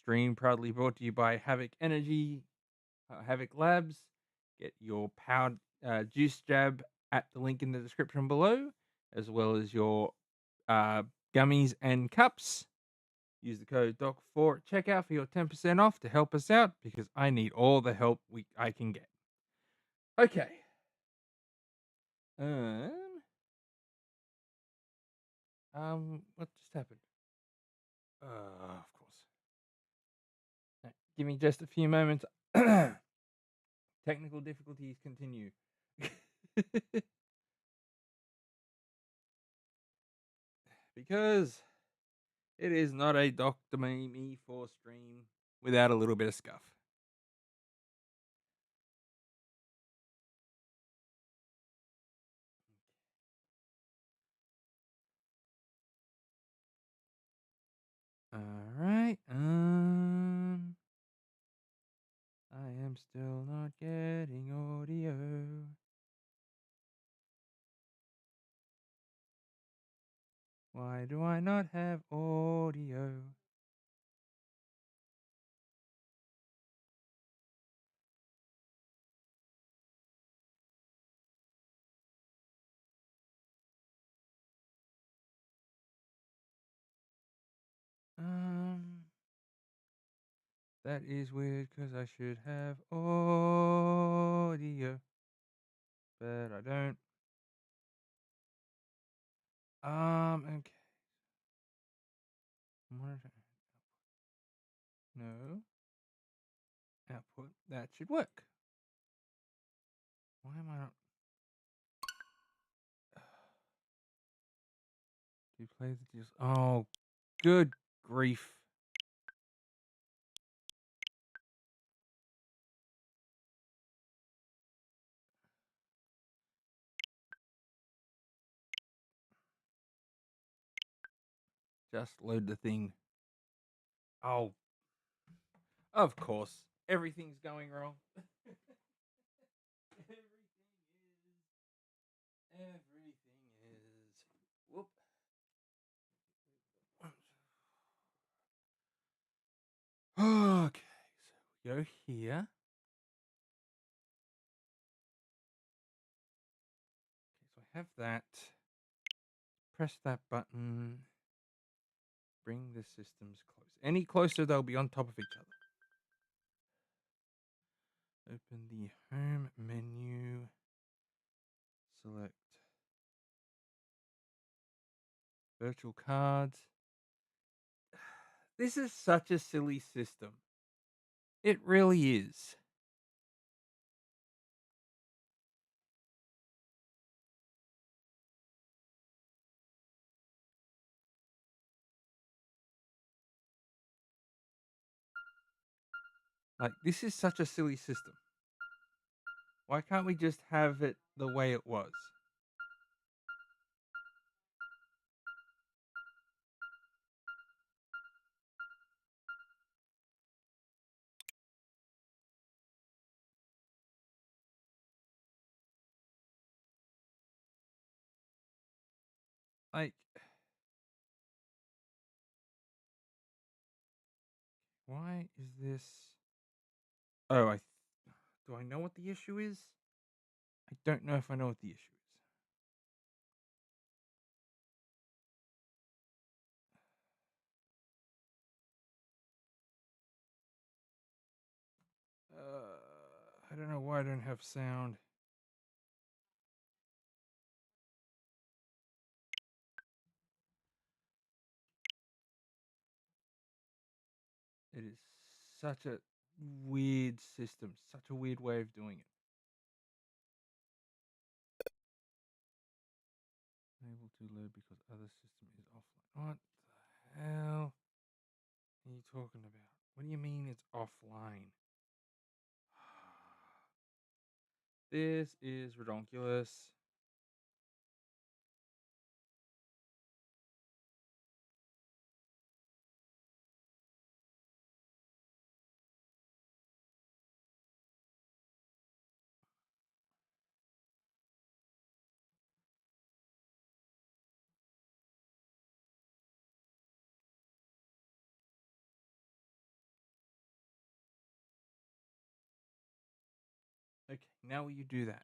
stream proudly brought to you by Havoc Energy, Havoc Labs. Get your powered juice jab at the link in the description below, as well as your uh, gummies and cups. Use the code DOC4 at checkout for your 10% off to help us out because I need all the help I can get. Okay. What just happened? Of course. Give me just a few moments. Technical difficulties continue. Because it is not a Dr. Me 4 stream without a little bit of scuff. Alright, I am still not getting audio. Why do I not have audio? That is weird because I should have audio, but I don't. Okay. Monitor. No. Output. That should work. Why am I not? Do you play the deals? Oh, good grief. Just load the thing. Oh, of course. Everything's going wrong. Everything is. Whoop. Okay, so we go here. Okay, so I have that. Press that button. Bring the systems close. Any closer, they'll be on top of each other. Open the home menu. Select virtual cards. This is such a silly system. It really is. Like, this is such a silly system. Why can't we just have it the way it was? Like, why is this? Oh, do I know what the issue is? I don't know if I know what the issue is. I don't know why I don't have sound. It is such a weird system, such a weird way of doing it. Unable to load because other system is offline. What the hell are you talking about? What do you mean it's offline? This is redonkulous. Okay, now will you do that?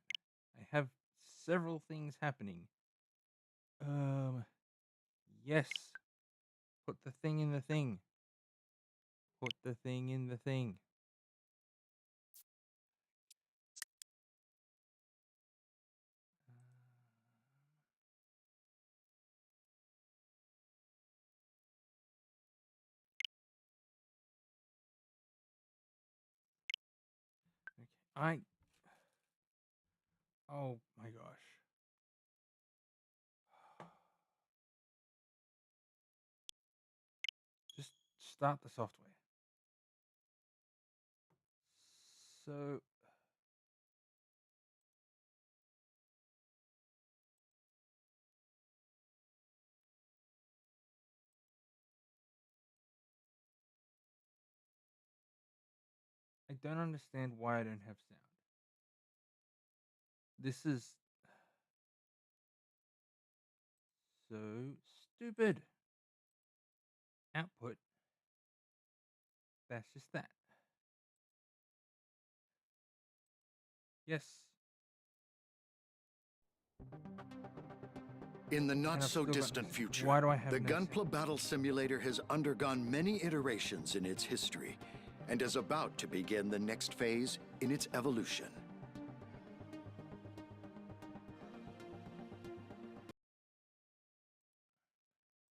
I have several things happening. Yes. Put the thing in the thing. Put the thing in the thing. Okay, oh my gosh. Just start the software. So I don't understand why I don't have sound. This is so stupid. Output. That's just that. Yes. In the And I've still got not-so-distant no- future, Why do I have the no Gunpla sound? Battle Simulator has undergone many iterations in its history and is about to begin the next phase in its evolution.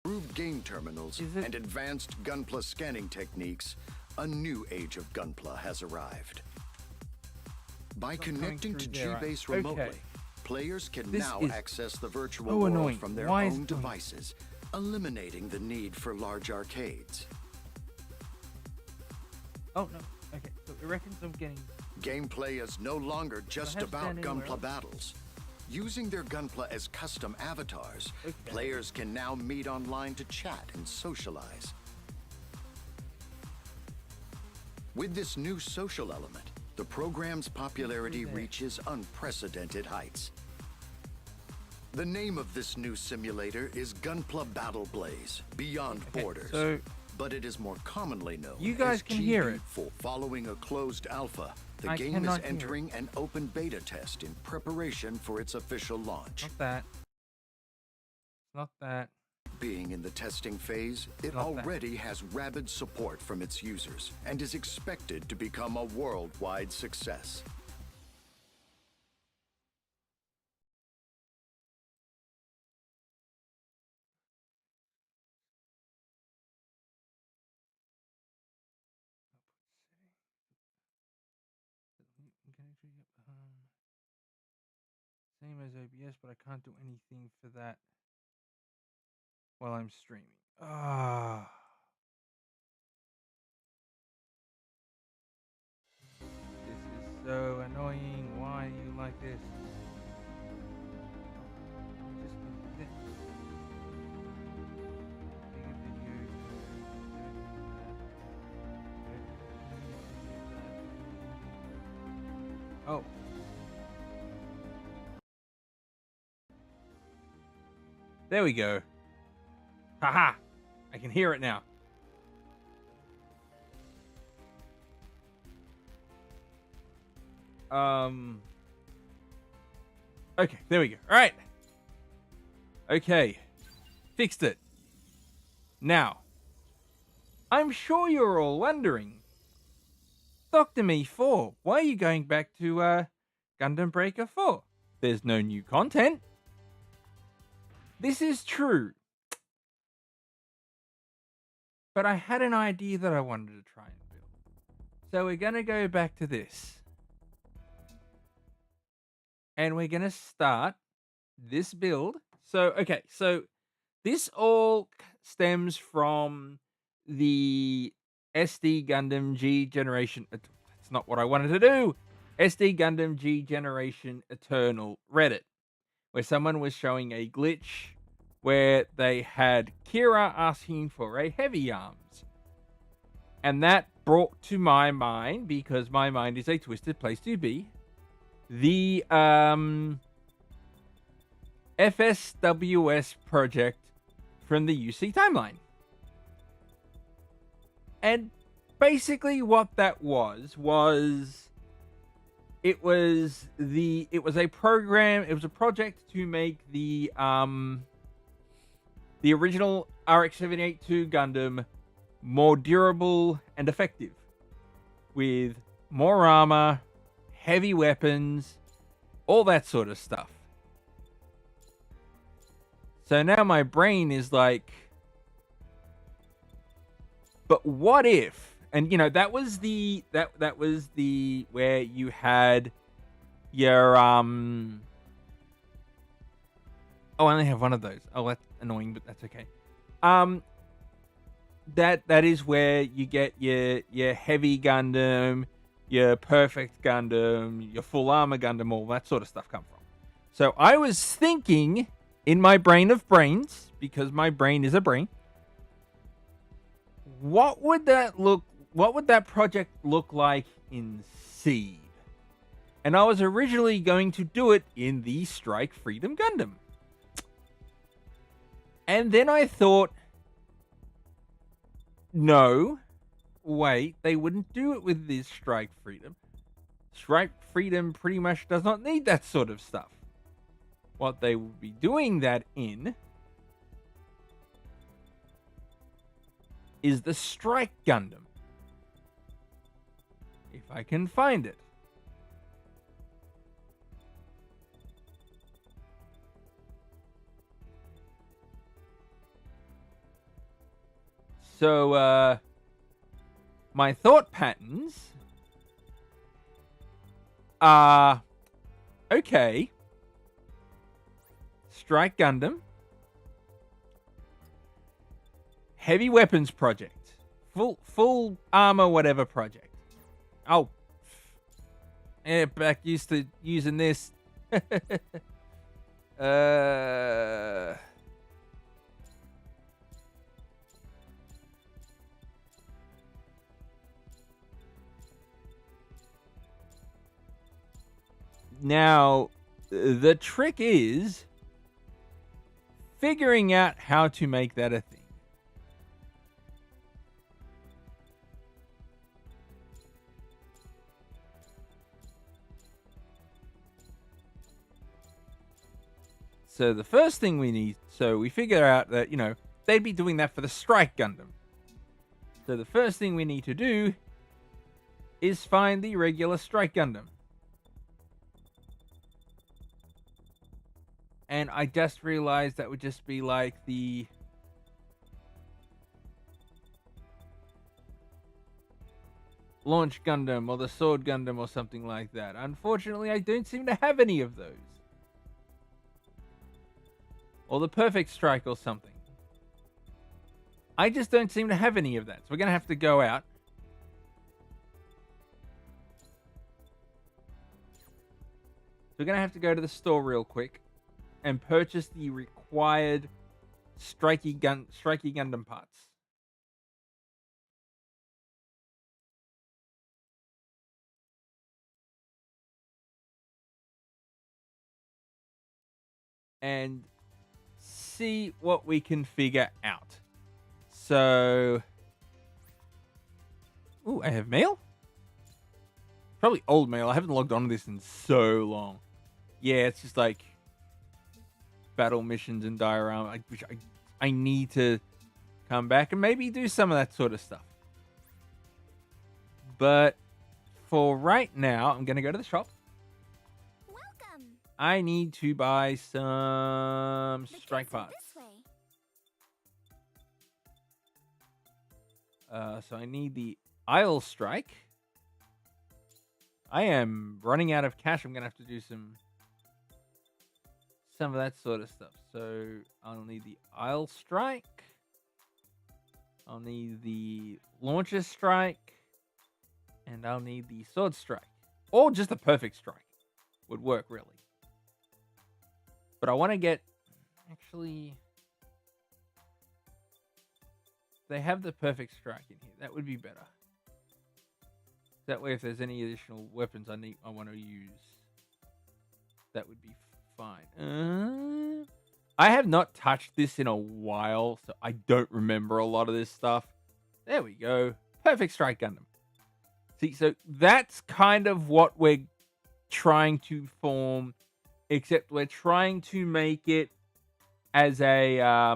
Improved game terminals and advanced Gunpla scanning techniques, a new age of Gunpla has arrived. By connecting to G-Base remotely, players can now access the virtual world from their own devices, eliminating the need for large arcades. Oh no. Okay, so it reckons I'm getting. Gameplay is no longer just about Gunpla battles. Using their Gunpla as custom avatars, players can now meet online to chat and socialize. With this new social element, the program's popularity reaches unprecedented heights. The name of this new simulator is Gunpla Battle Blaze Beyond Borders, but it is more commonly known as GB. Following a closed alpha, the game is entering an open beta test in preparation for its official launch. Not that. Not that. Being in the testing phase, it already has rabid support from its users and is expected to become a worldwide success. Same as OBS, but I can't do anything for that while I'm streaming. Ah. This is so annoying. Why are you like this? Just do this. Oh. There we go. Haha. I can hear it now. Okay, there we go. All right. Okay. Fixed it. Now, I'm sure you're all wondering, Dr. Me 4, why are you going back to Gundam Breaker 4? There's no new content. This is true. But I had an idea that I wanted to try and build. So we're going to go back to this. And we're going to start this build. So, okay, so this all stems from the SD Gundam G Generation. That's not what I wanted to do. SD Gundam G Generation Eternal Reddit, where someone was showing a glitch where they had Kira asking for a heavy arms. And that brought to my mind, because my mind is a twisted place to be, the FSWS project from the UC timeline. And basically what that was it was a program. It was a project to make the original RX-782 Gundam more durable and effective, with more armor, heavy weapons, all that sort of stuff. So now my brain is like, but what if? And that was the where you had your Oh, I only have one of those. Oh, that's annoying, but that's okay. That is where you get your heavy Gundam, your perfect Gundam, your full armor Gundam, all that sort of stuff come from. So I was thinking in my brain of brains, because my brain is a brain, what would that project look like in Seed? And I was originally going to do it in the Strike Freedom Gundam. And then I thought, no, wait, they wouldn't do it with this Strike Freedom. Strike Freedom pretty much does not need that sort of stuff. What they will be doing that in is the Strike Gundam. If I can find it. So, my thought patterns are, okay, Strike Gundam, heavy weapons project, full armor whatever project. Oh, yeah, back used to using this. Now, the trick is figuring out how to make that a thing. So the first thing we need, so we figure out that, they'd be doing that for the Strike Gundam. So the first thing we need to do is find the regular Strike Gundam. And I just realized that would just be like the Launch Gundam or the Sword Gundam or something like that. Unfortunately, I don't seem to have any of those. Or the Perfect Strike or something. I just don't seem to have any of that. So we're going to have to go out. So we're going to have to go to the store real quick and purchase the required Strikey Gundam parts. And see what we can figure out. So, ooh, I have mail? Probably old mail. I haven't logged on to this in so long. Yeah, it's just like battle missions and diorama. I need to come back and maybe do some of that sort of stuff. But for right now, I'm going to go to the shop. Welcome. I need to buy some strike parts. So I need the Isle Strike. I am running out of cash. I'm going to have to do some of that sort of stuff. So I'll need the Isle Strike. I'll need the Launcher Strike. And I'll need the Sword Strike. Or just the Perfect Strike would work, really. But I want to get... Actually... They have the Perfect Strike in here. That would be better. That way, if there's any additional weapons I want to use, that would be fine. I have not touched this in a while, so I don't remember a lot of this stuff. There we go. Perfect Strike Gundam. See, so that's kind of what we're trying to form, except we're trying to make it as a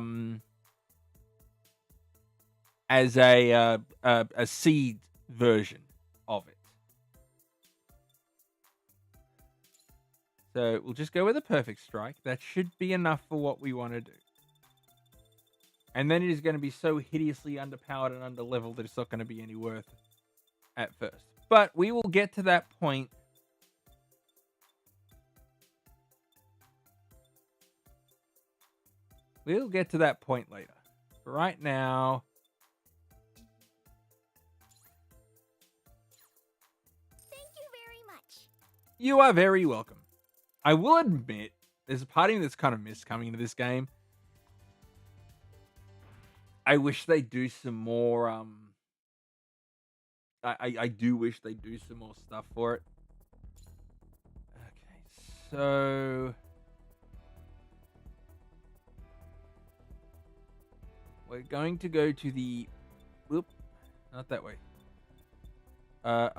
seed version of it. So we'll just go with a perfect strike. That should be enough for what we want to do. And then it is going to be so hideously underpowered and underleveled that it's not going to be any worth at first. But we will get to that point. We'll get to that point later. For right now, Thank you very much. you are very welcome. I will admit, there's a part of me that's kind of missed coming into this game. I wish they do some more. I do wish they do some more stuff for it. Okay, so we're going to go to the. Whoop, not that way. Oh,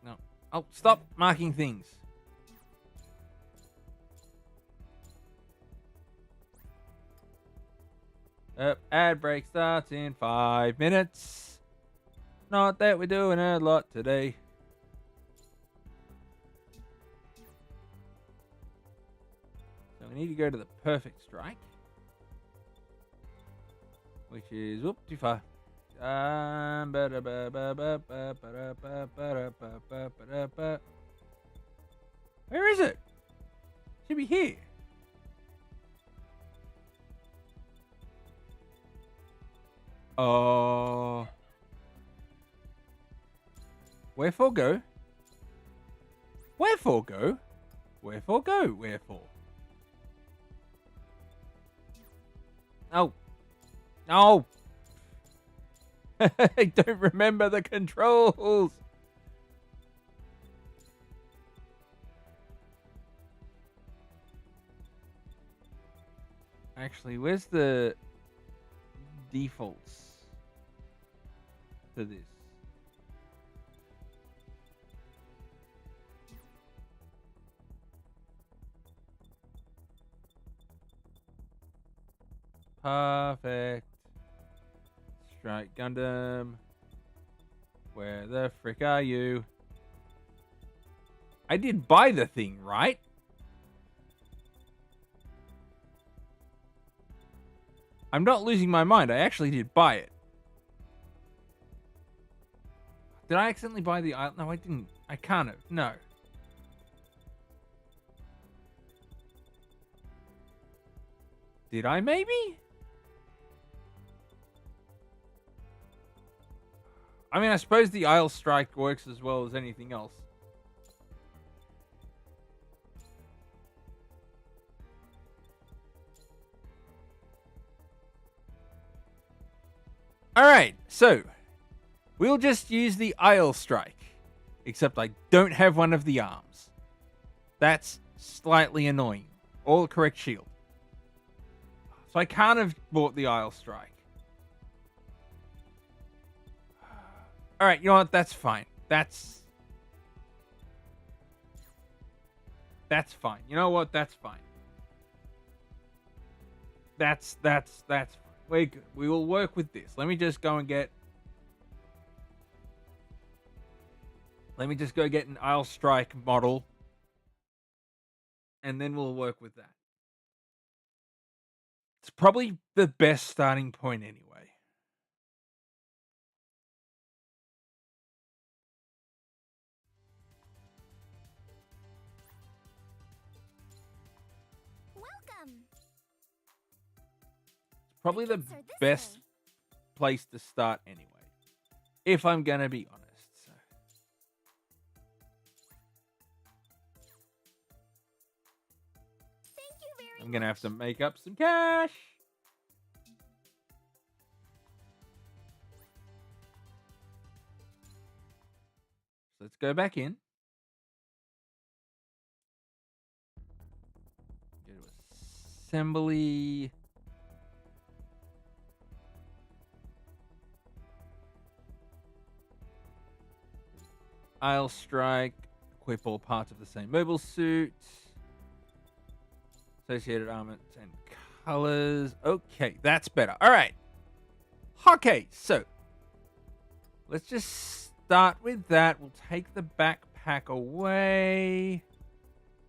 no. Oh, stop marking things. Ad break starts in 5 minutes. Not that we're doing a lot today. So we need to go to the perfect strike. Which is, whoop, too far. Where is it? Should be here. Oh. Wherefore go? Wherefore go? Wherefore go? Wherefore? Oh. No. I don't remember the controls. Actually, where's the defaults for this? Perfect. Strike Gundam. Where the frick are you? I did buy the thing, right? I'm not losing my mind. I actually did buy it. Did I accidentally buy the island? No, I didn't. I can't have. No. Did I maybe? I mean, I suppose the Isle Strike works as well as anything else. Alright, so we'll just use the Isle Strike. Except I don't have one of the arms. That's slightly annoying. Or the correct shield. So I can't have bought the Isle Strike. Alright, you know what? That's fine. That's fine. You know what? That's fine. That's fine. We're good. We will work with this. Let me just go get an Isle Strike model. And then we'll work with that. It's probably the best starting point anyway. Welcome. Probably the Tickets are this best way. place to start anyway. If I'm gonna be honest. So. Thank you very I'm gonna have much. to make up some cash. So let's go back in. Go to assembly. Isle Strike equip all parts of the same mobile suit. Associated armaments and colors. Okay, that's better. All right. Okay, so let's just start with that. We'll take the backpack away.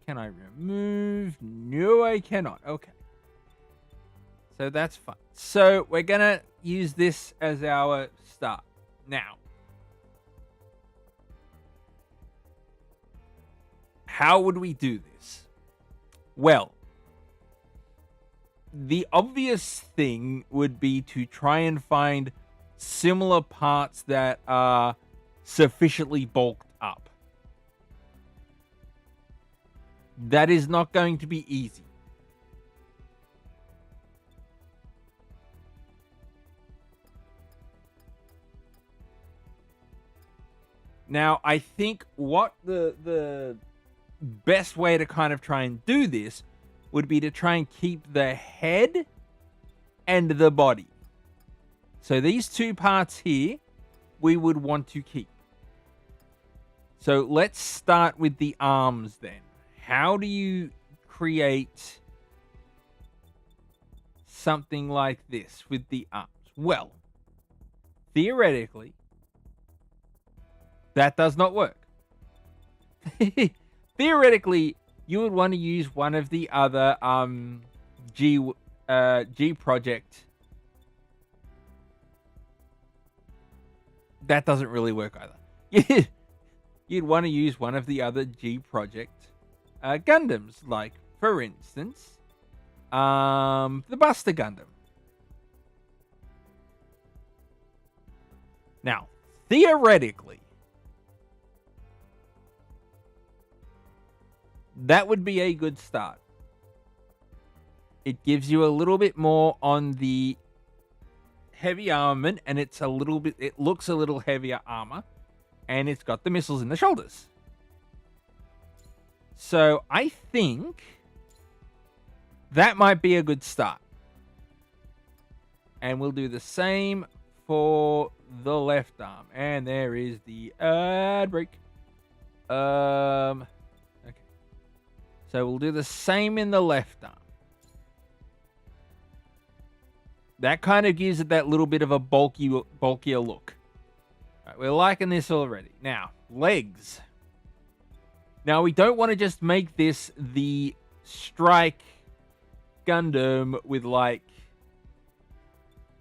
Can I remove? No, I cannot. Okay. So that's fine. So we're going to use this as our start. Now, how would we do this? Well, the obvious thing would be to try and find similar parts that are sufficiently bulked up. That is not going to be easy. Now, I think what the best way to kind of try and do this would be to try and keep the head and the body. So these two parts here, we would want to keep. So let's start with the arms then. How do you create something like this with the arms? Well, theoretically, that does not work. Theoretically, you would want to use one of the other G project. That doesn't really work either. You'd want to use one of the other G project Gundams, like for instance, the Buster Gundam. Now, theoretically, that would be a good start. It gives you a little bit more on the heavy armament, and it looks a little heavier armor, and it's got the missiles in the shoulders. So I think that might be a good start. And we'll do the same for the left arm. And there is the ad break. Okay. So we'll do the same in the left arm. That kind of gives it that little bit of a bulkier look. Right, we're liking this already. Now, legs. Now, we don't want to just make this the Strike Gundam with, like,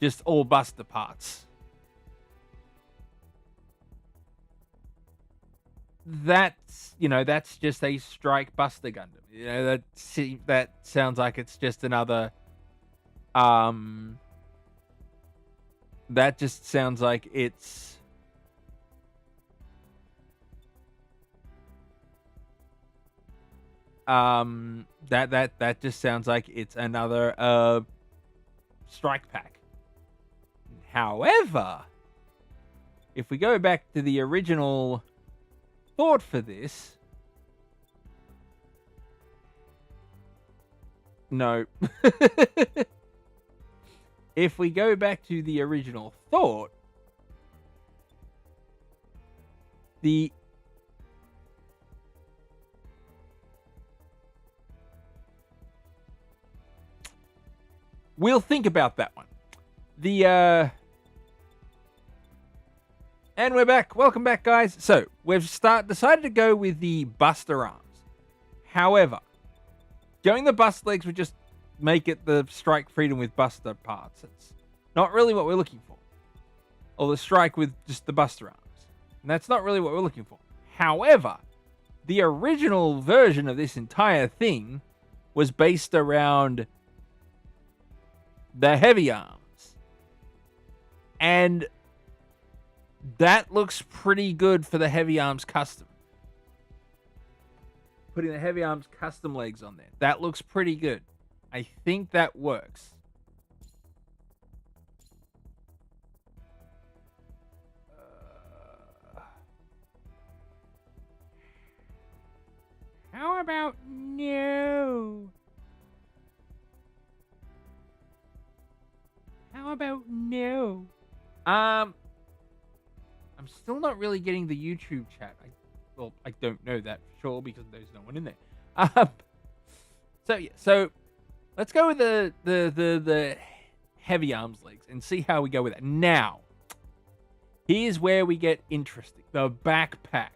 just all Buster parts. That's just a Strike Buster Gundam. That sounds like it's just another, that just sounds like it's that just sounds like it's another strike pack. However, if we go back to the original thought for this, no. If we go back to the original thought, we'll think about that one. And we're back. Welcome back, guys. So, we've decided to go with the Buster arms. However, going the Buster legs would just make it the Strike Freedom with Buster parts. It's not really what we're looking for. Or the Strike with just the Buster arms. And that's not really what we're looking for. However, the original version of this entire thing was based around the heavy arms. And that looks pretty good for the heavy arms custom. Putting the heavy arms custom legs on there. That looks pretty good. I think that works. How about no? How about no? I'm still not really getting the YouTube chat. Well, I don't know that for sure because there's no one in there. Um, so let's go with the heavy arms legs and see how we go with that. Now, here's where we get interesting. The backpack.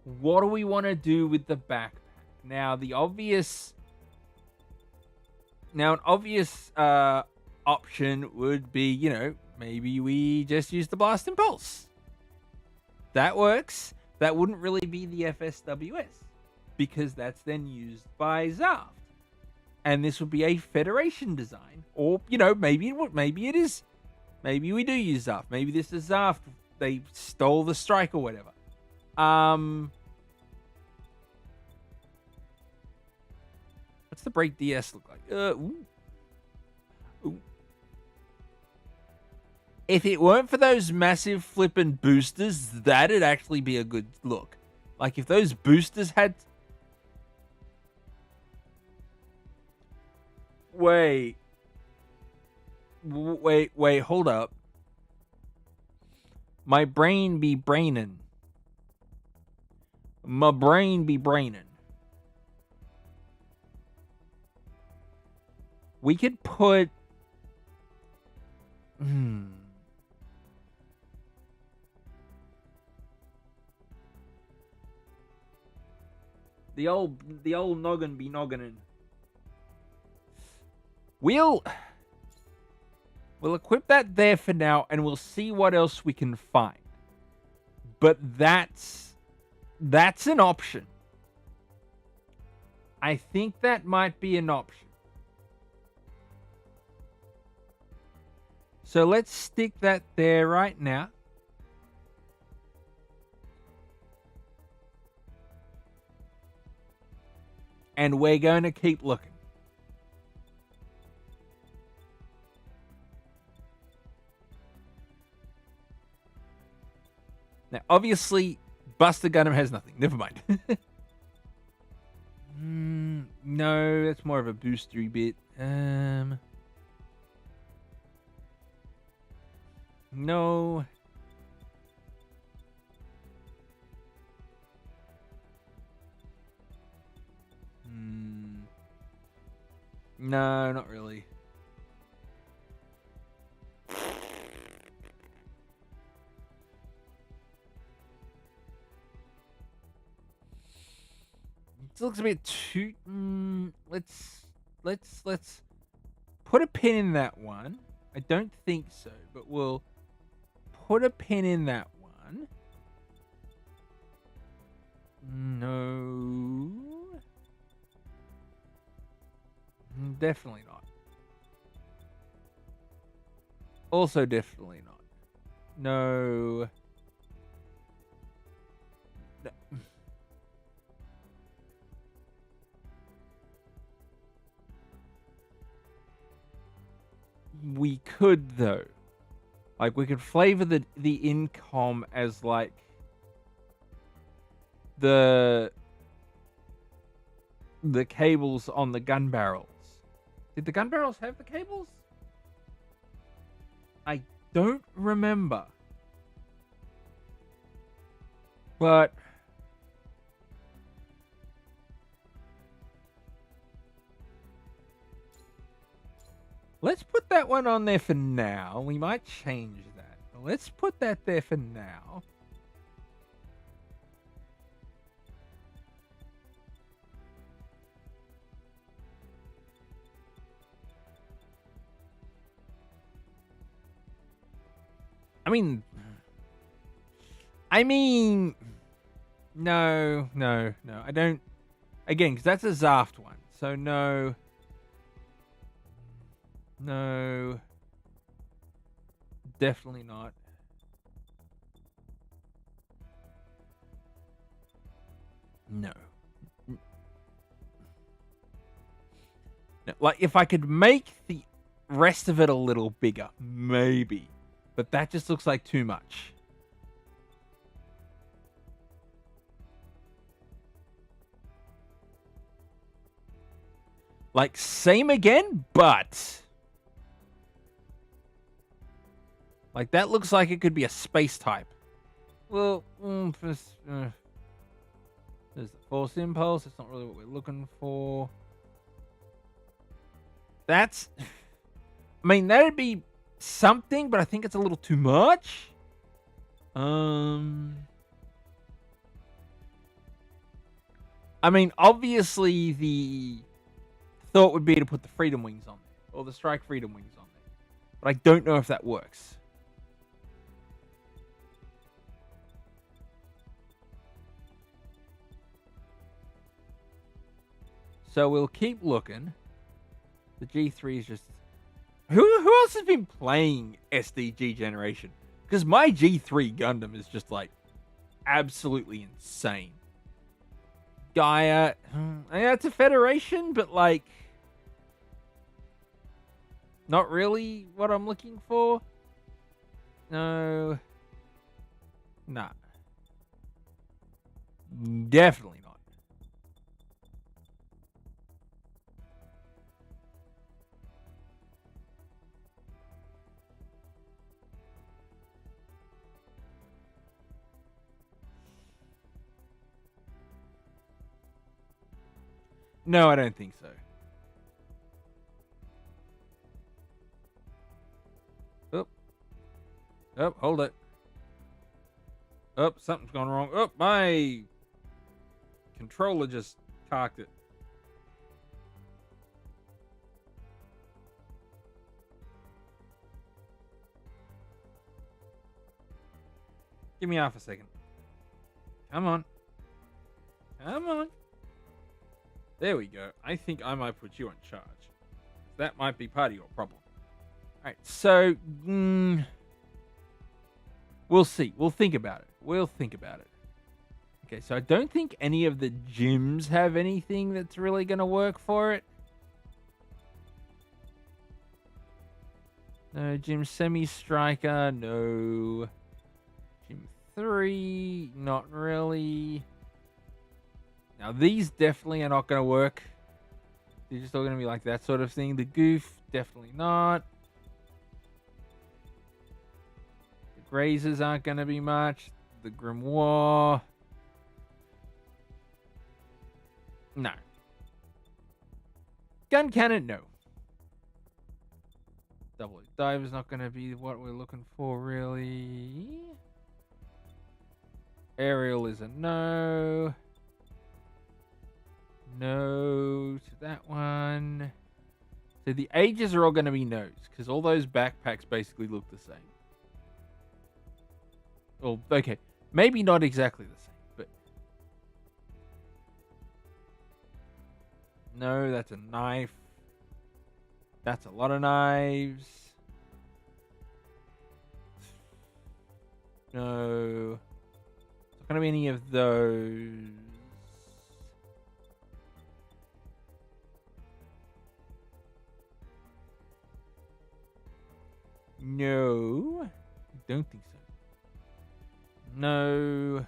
What do we want to do with the backpack? Now, an obvious option would be, maybe we just use the Blast Impulse. That works. That wouldn't really be the FSWS because that's then used by Zaft. And this would be a Federation design. Or, maybe it is. Maybe we do use Zaft. Maybe this is Zaft. They stole the strike or whatever. What's the Break DS look like? Ooh. If it weren't for those massive flippin' boosters, that'd actually be a good look. Like, if those boosters had... Wait, hold up. My brain be brainin'. My brain be brainin'. We could put... The old noggin be nogginin'. We'll equip that there for now, and we'll see what else we can find. But that's an option. I think that might be an option. So let's stick that there right now. And we're going to keep looking. Now, obviously, Buster Gundam has nothing. Never mind. No, that's more of a boostery bit. No. No, not really. It looks a bit too... Let's put a pin in that one. I don't think so, but we'll put a pin in that one. No. Definitely not. Also definitely not. No. No. We could, though. Like, we could flavor the incom as, like, the cables on the gun barrels. Did the gun barrels have the cables? I don't remember. But let's put that one on there for now. We might change that. But let's put that there for now. I mean, no, I don't, again, because that's a Zaft one, so no, definitely not. No. Like, if I could make the rest of it a little bigger, maybe. But that just looks like too much. Like, same again, but... Like, that looks like it could be a space type. Well, Force Impulse. That's not really what we're looking for. That's... I mean, that'd be something, but I think it's a little too much. I mean, obviously the thought would be to put the Freedom Wings on there, or the Strike Freedom Wings on there, but I don't know if that works. So we'll keep looking. The G3 is just... Who else has been playing SDG Generation? Because my G3 Gundam is just, like, absolutely insane. Gaia... Yeah, it's a Federation, but, like... Not really what I'm looking for. No. Nah. Definitely not. No, I don't think so. Oh. Oh, hold it. Oh, something's gone wrong. Oh, my controller just cocked it. Give me off a second. Come on. Come on. There we go. I think I might put you in charge. That might be part of your problem. Alright, so... we'll see. We'll think about it. We'll think about it. Okay, so I don't think any of the gyms have anything that's really going to work for it. No, Gym Semi-Striker, no. Gym 3, not really. Now, these definitely are not going to work. They're just all going to be like that sort of thing. The Goof, definitely not. The Grazers aren't going to be much. The Grimoire. No. Gun Cannon, no. Double Dive is not going to be what we're looking for, really. Aerial is a no. No to that one. So the ages are all going to be no's, because all those backpacks basically look the same. Well, okay. Maybe not exactly the same, but... No, that's a knife. That's a lot of knives. No. It's not going to be any of those. No. I don't think so. No.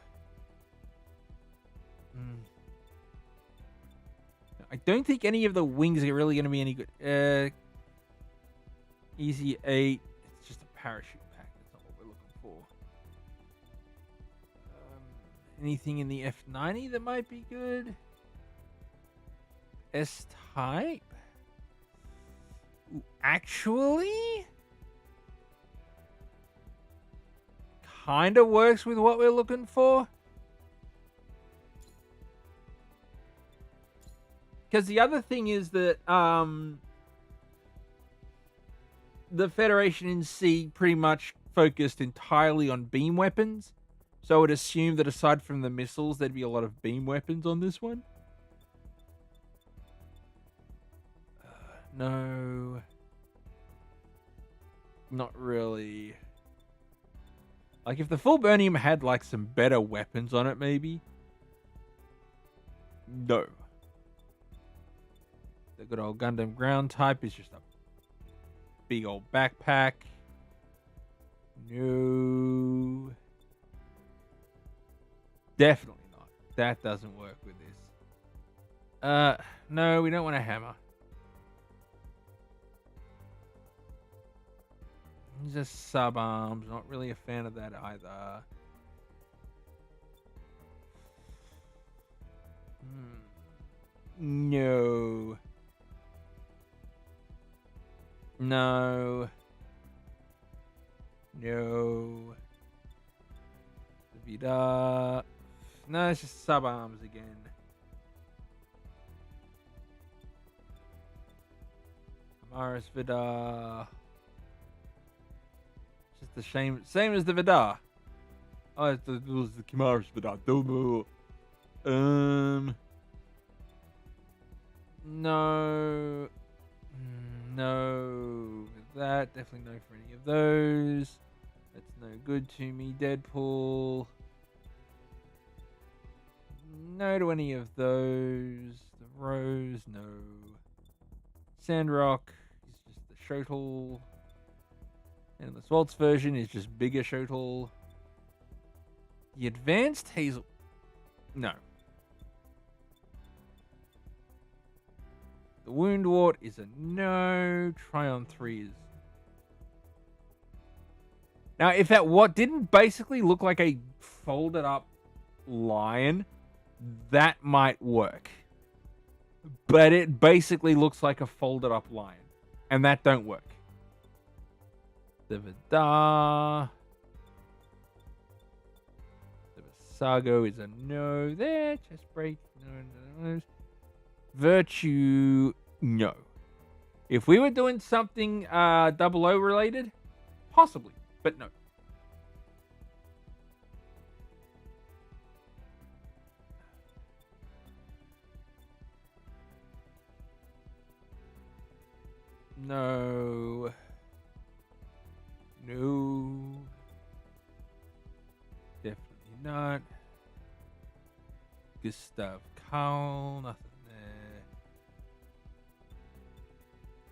I don't think any of the wings are really going to be any good. Easy 8. It's just a parachute pack. That's not what we're looking for. Anything in the F90 that might be good? S-type? Actually? Kind of works with what we're looking for. Because the other thing is that the Federation in C pretty much focused entirely on beam weapons. So I would assume that aside from the missiles, there'd be a lot of beam weapons on this one. No. Not really. Like, if the full Burnium had, like, some better weapons on it, maybe. No. The good old Gundam ground type is just a big old backpack. No. Definitely not. That doesn't work with this. No, we don't want a hammer. Just sub-arms. Not really a fan of that either. No. No. No. Vida. No, it's just sub arms again. Maris Vida. Just the same as the Vida. Oh, it was the Kimaris Vida. No. No. That definitely no for any of those. That's no good to me. Deadpool. No to any of those. The Rose, no. Sandrock is just the Shotel. And the Swaltz version is just bigger Shotel. The Advanced Hazel. No. The Woundwort is a no. Tryon 3 is. Now, if that what didn't basically look like a folded up lion, that might work. But it basically looks like a folded up lion. And that don't work. The Vidar. The Visago is a no there. Chest break. No. Virtue, no. If we were doing something 00 related, possibly, but no. No. No. Definitely not. Gustav Kahl, nothing.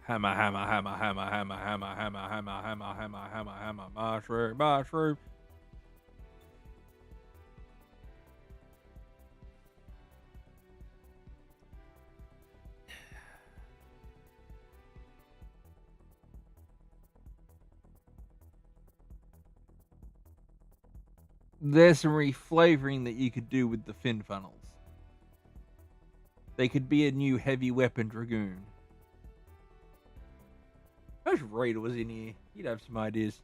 Hammer, mushroom. There's some reflavoring that you could do with the fin funnels. They could be a new heavy weapon Dragoon. I wish Raider was in here. He'd have some ideas.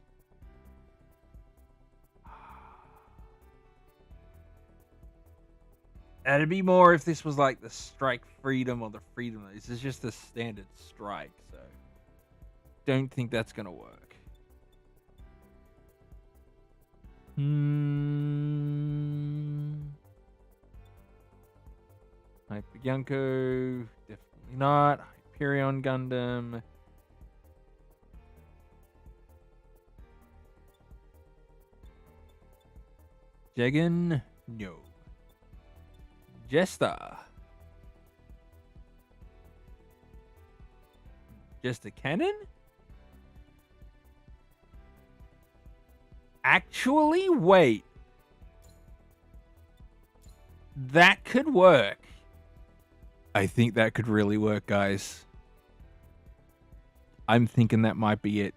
It'd be more if this was like the Strike Freedom or the Freedom. This is just a standard strike, so don't think that's gonna work. Hyper Yunko, definitely not. Hyperion Gundam. Jegan, no. Jester. Jester Cannon? Actually, wait. That could work. I think that could really work, guys. I'm thinking that might be it.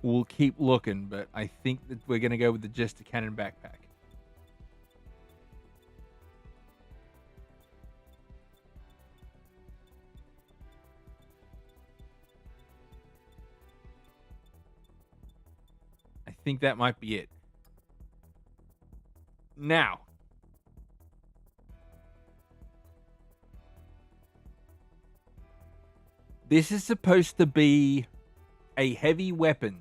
We'll keep looking, but I think that we're going to go with the Jester Cannon backpack. I think that might be it. Now, this is supposed to be a heavy weapons.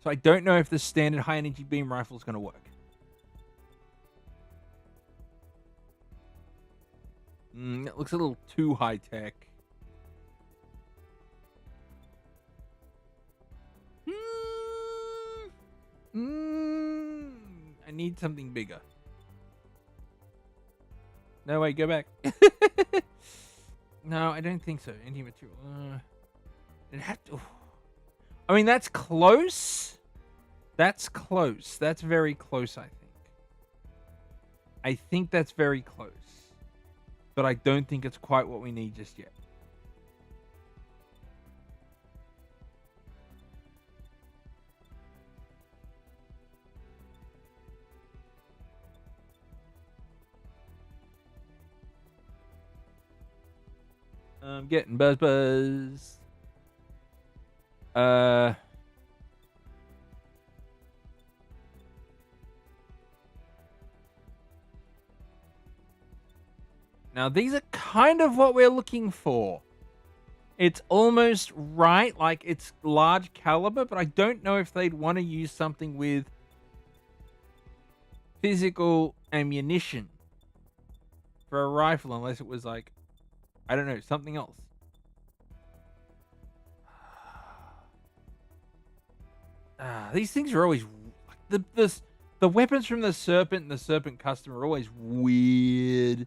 So I don't know if the standard high energy beam rifle is going to work. It looks a little too high tech. I need something bigger. No, wait, go back. No, I don't think so. Anti-material. It had to. I mean, that's close. That's close. That's very close, I think. I think that's very close. But I don't think it's quite what we need just yet. I'm getting buzz. Uh. Now, these are kind of what we're looking for. It's almost right, like it's large caliber, but I don't know if they'd want to use something with physical ammunition for a rifle, unless it was like, I don't know, something else. These things are always the weapons from the Serpent and the Serpent Custom are always weird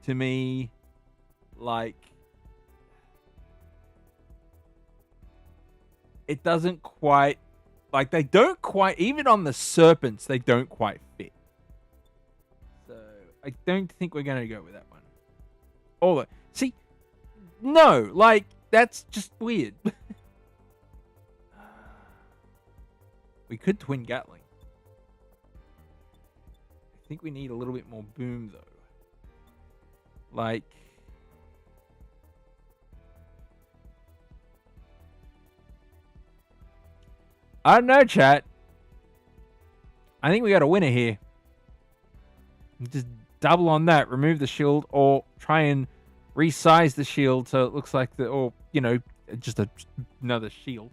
to me. Like, it doesn't quite, like, they don't quite, even on the Serpents, they don't quite fit. So I don't think we're going to go with that one. Although, see, no, like, that's just weird. We could twin Gatling. I think we need a little bit more boom, though. Like, I don't know, chat. I think we got a winner here. Just double on that, remove the shield, or try and resize the shield so it looks like or you know, just another shield.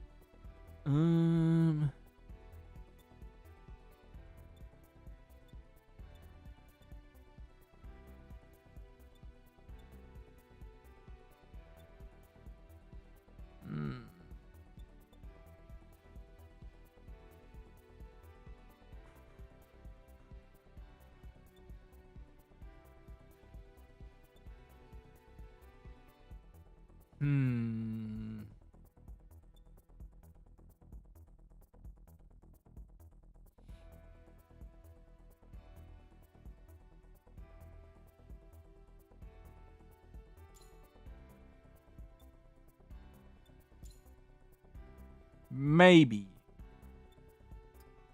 Maybe.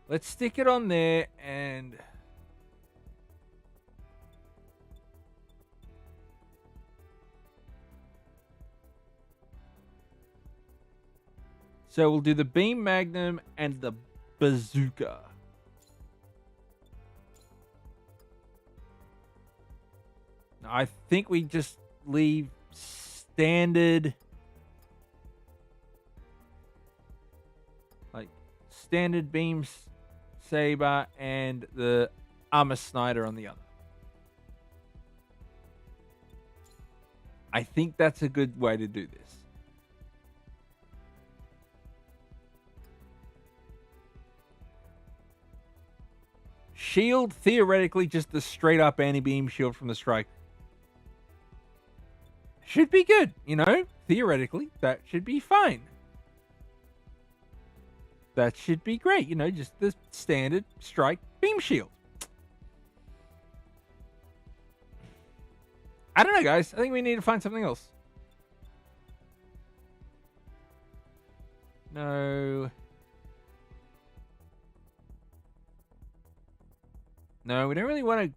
Let's stick it on there and... So we'll do the Beam Magnum and the Bazooka. I think we just leave standard... Standard Beam Saber and the Armor Snider on the other. I think that's a good way to do this. Shield, theoretically, just the straight up anti-beam shield from the strike. Should be good, you know? Theoretically, that should be fine. That should be great, you know, just the standard strike beam shield. I don't know, guys. I think we need to find something else. No. No, we don't really want to...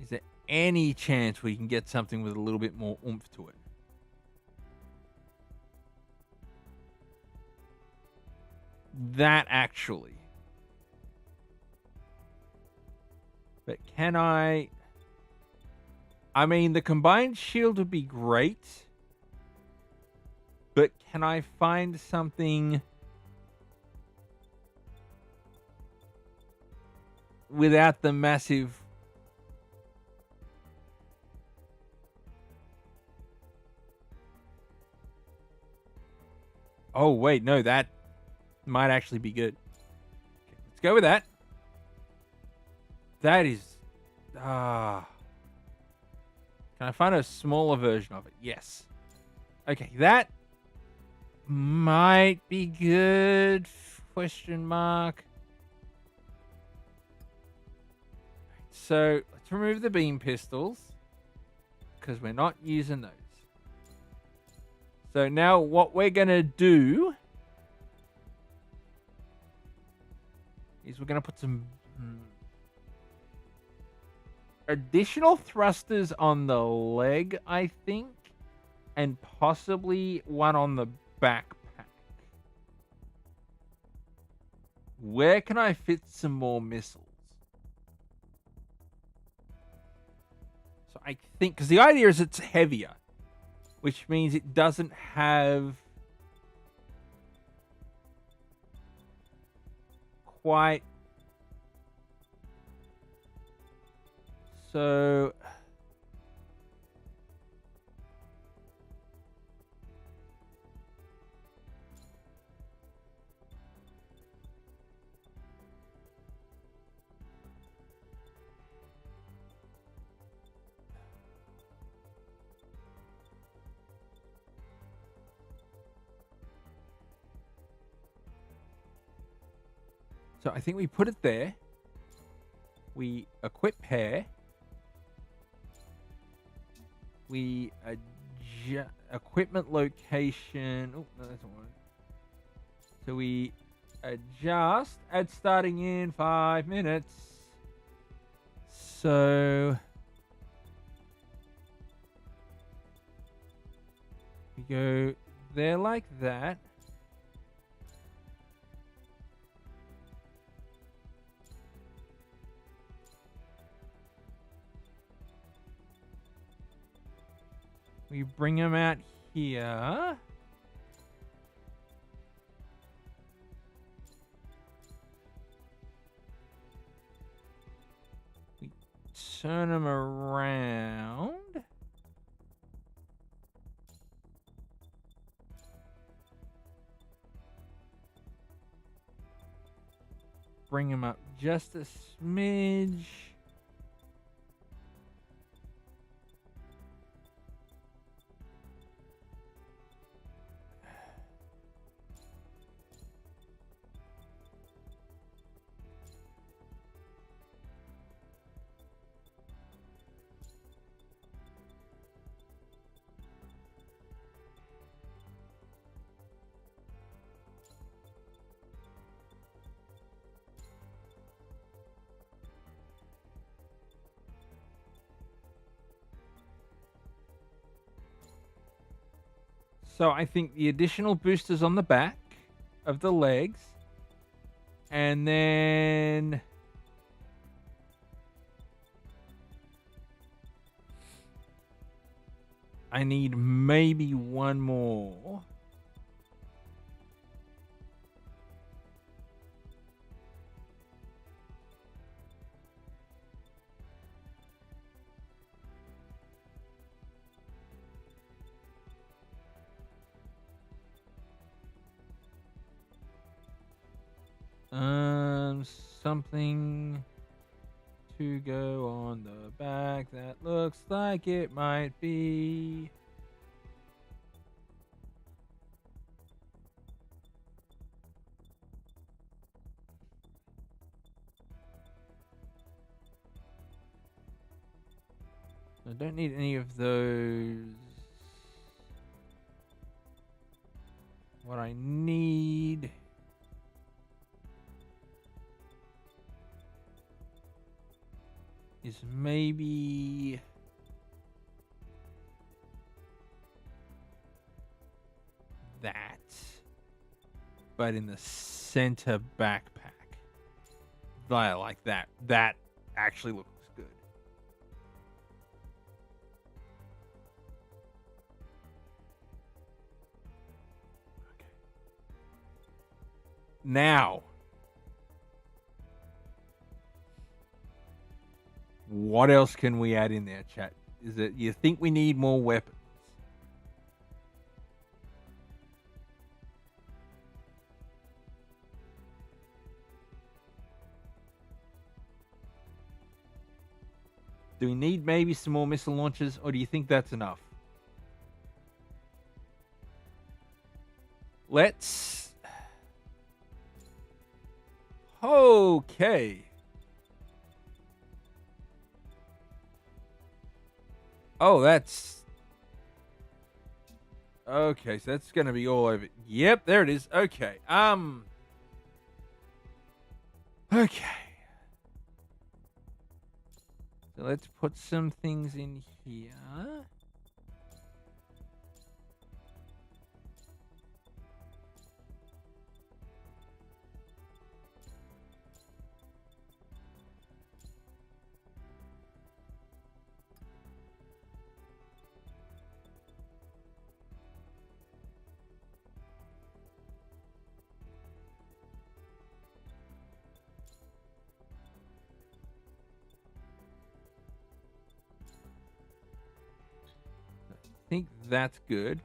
Is there any chance we can get something with a little bit more oomph to it? That actually. But can I mean, the combined shield would be great. But can I find something without the massive... Oh, wait, no, that might actually be good. Okay, let's go with that. That is... Can I find a smaller version of it? Yes. Okay, that might be good. Question mark. So, let's remove the beam pistols, because we're not using those. So now what we're going to do is we're going to put some additional thrusters on the leg, I think, and possibly one on the backpack. Where can I fit some more missiles? So I think, because the idea is it's heavier, which means it doesn't have quite. So I think we put it there. We equip pair. We equipment location. Oh, no, that's not one. So we adjust at starting in 5 minutes. So we go there like that. We bring them out here. We turn them around. Bring them up just a smidge. So I think the additional boosters on the back of the legs. And then I need maybe one more. Something to go on the back that looks like it might be. I don't need any of those. What I need is maybe that, but in the center backpack. I like that. That actually looks good. Okay. Now, what else can we add in there, chat? Is it you think we need more weapons? Do we need maybe some more missile launchers, or do you think that's enough? Let's... Okay. Oh, that's... Okay, so that's going to be all over. Yep, there it is. Okay. Okay. So let's put some things in here. I think that's good.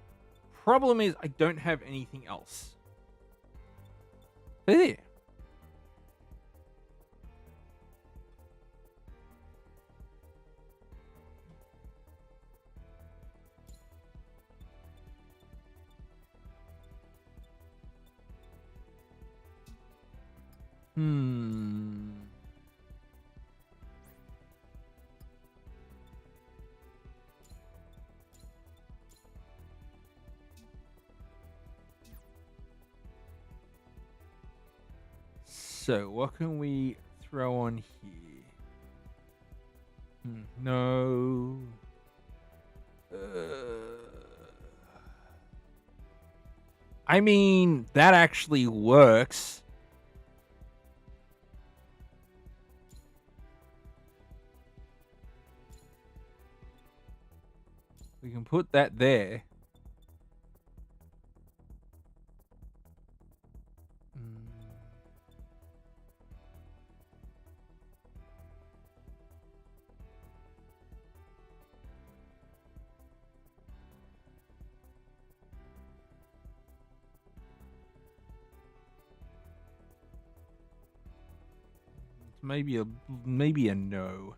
Problem is, I don't have anything else. There. Hmm. So, what can we throw on here? No. I mean, that actually works. We can put that there. Maybe a no.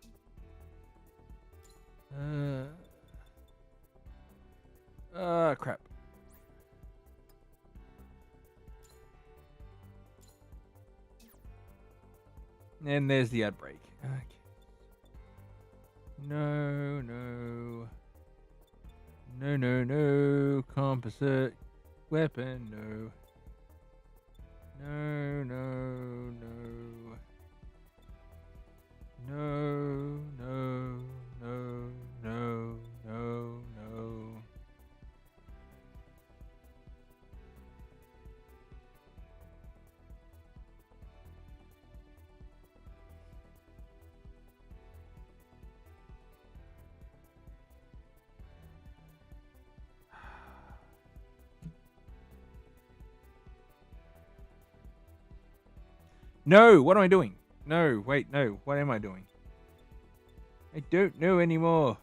Crap. And there's the outbreak. Okay. No. No. Composite weapon, no. No. No, what am I doing? No, wait, no. What am I doing? I don't know anymore.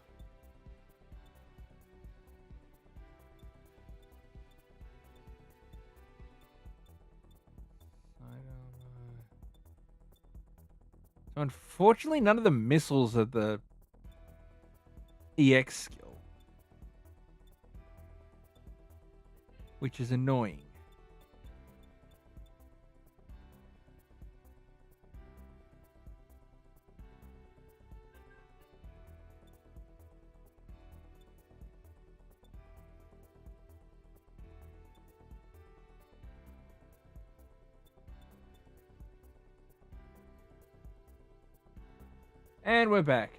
So unfortunately, none of the missiles are the EX skill, which is annoying. And we're back.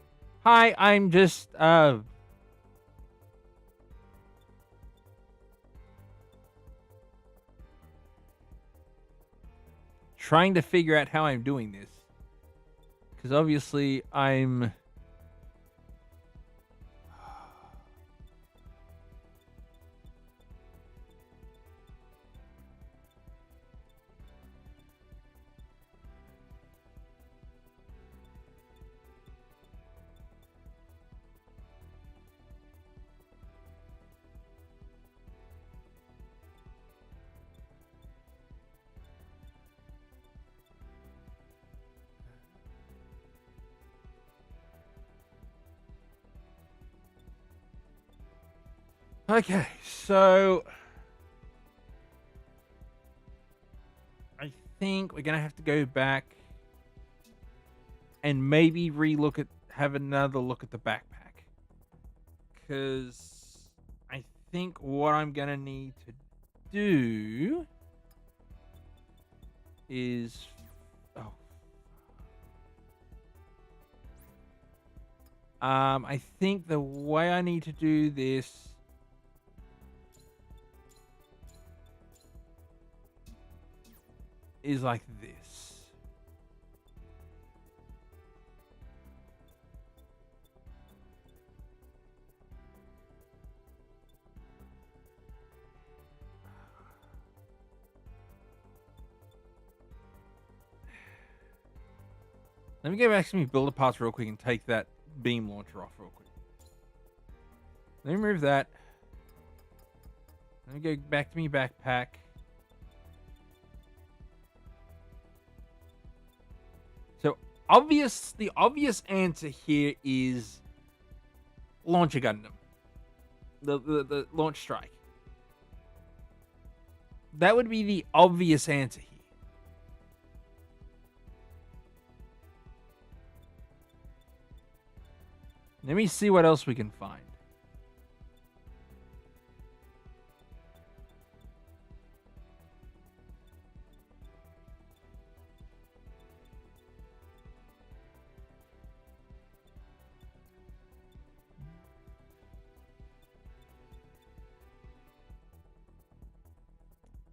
Hi, I'm just trying to figure out how I'm doing this. Because obviously I'm okay, so I think we're gonna have to go back and maybe have another look at the backpack. Because I think what I'm gonna need to do is I think the way I need to do this is like this. Let me go back to me builder parts real quick and take that beam launcher off real quick. Let me remove that. Let me go back to me backpack. So the obvious answer here is launch a Gundam. The launch strike. That would be the obvious answer here. Let me see what else we can find.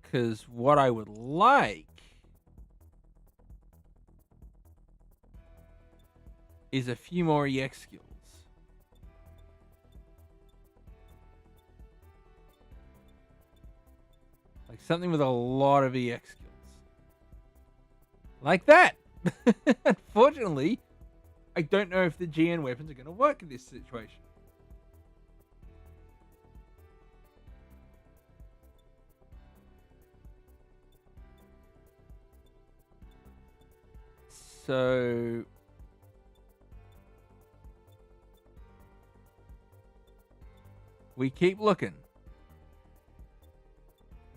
Because what I would like is a few more EX skills. Like something with a lot of EX skills. Like that. Unfortunately, I don't know if the GN weapons are going to work in this situation. So we keep looking.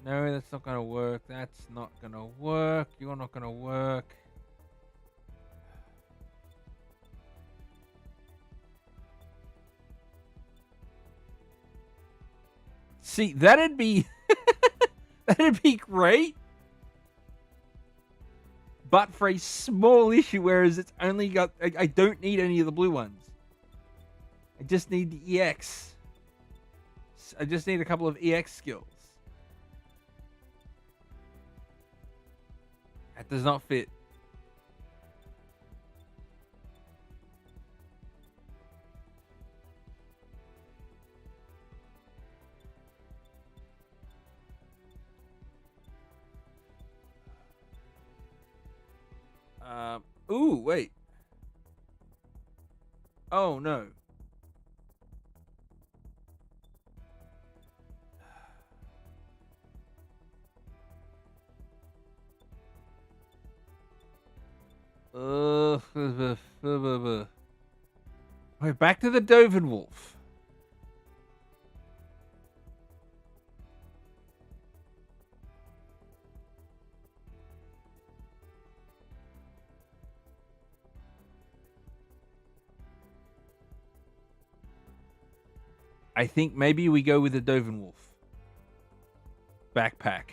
No, that's not going to work. That's not going to work. You're not going to work. See, that'd be that'd be great. But for a small issue, whereas it's only got... I don't need any of the blue ones. I just need the EX. I just need a couple of EX skills. That does not fit. Ooh, wait. Oh, no. Wait, back to the Doven Wolf. I think maybe we go with the Doven Wolf. Backpack.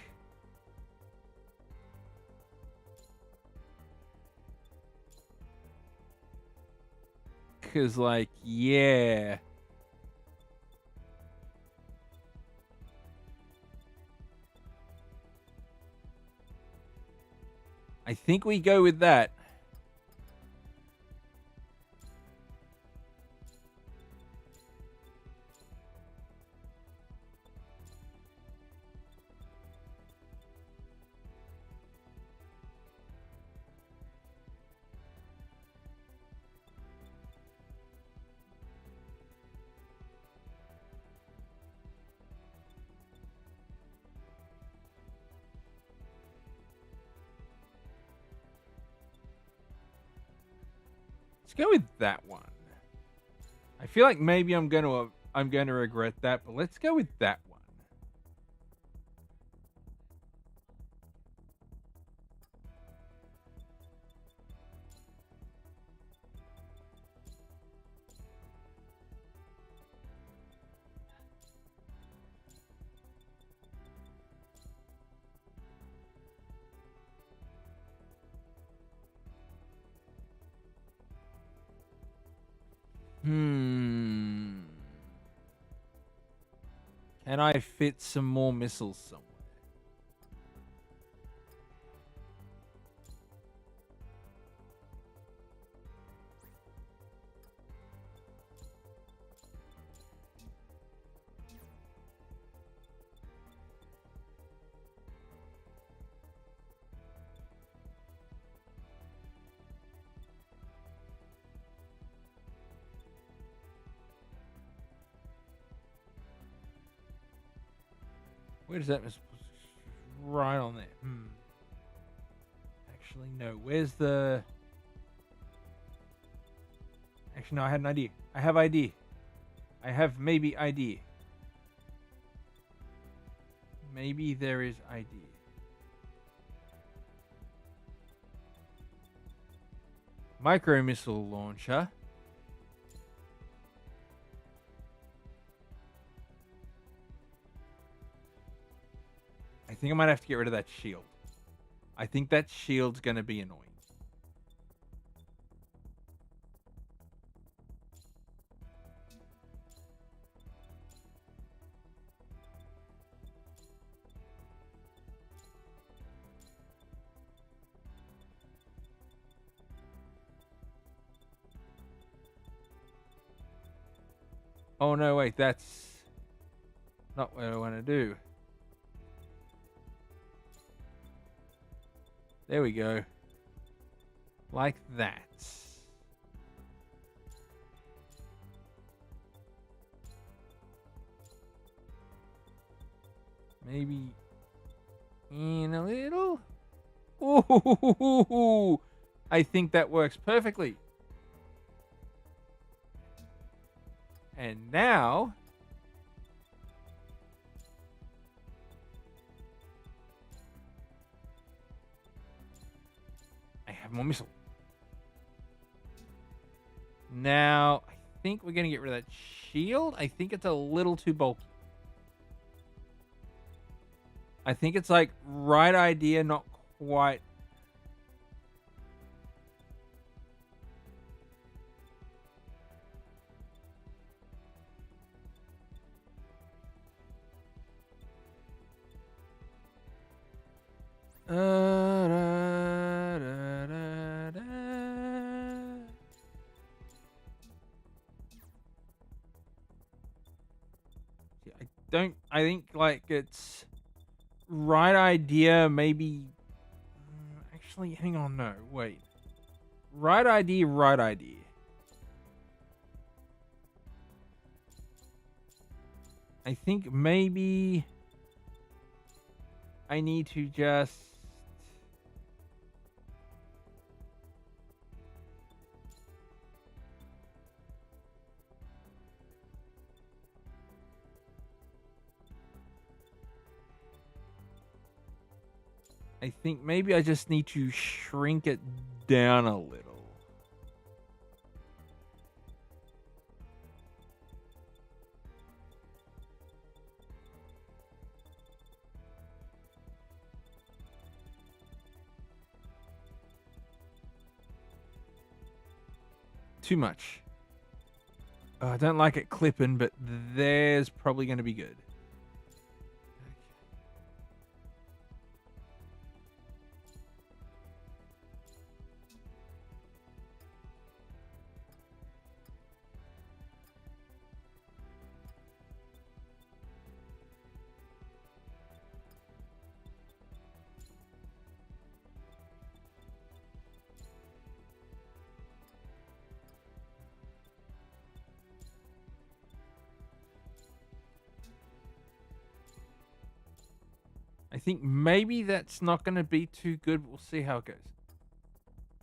Because, like, yeah. I think we go with that. Let's go with that one. I feel like maybe I'm going to regret that, but let's go with that one. Can I fit some more missiles somewhere? Where does that missile? Right on there. Actually, no. Where's the... Actually, no, I had an idea. I have ID. I have maybe ID. Maybe there is ID. Micro missile launcher. I think I might have to get rid of that shield. I think that shield's going to be annoying. Oh no, wait, that's not what I want to do. There we go. Like that. Maybe in a little. Ooh, I think that works perfectly. And now I have more missile. Now I think we're gonna get rid of that shield. I think it's a little too bulky. I think it's like right idea, not quite. I think like it's right idea, maybe. Actually, hang on, no, wait. Right idea, right idea. I think maybe I need to just... I think maybe I just need to shrink it down a little. Too much. Oh, I don't like it clipping, but there's probably going to be good. I think maybe that's not going to be too good. We'll see how it goes.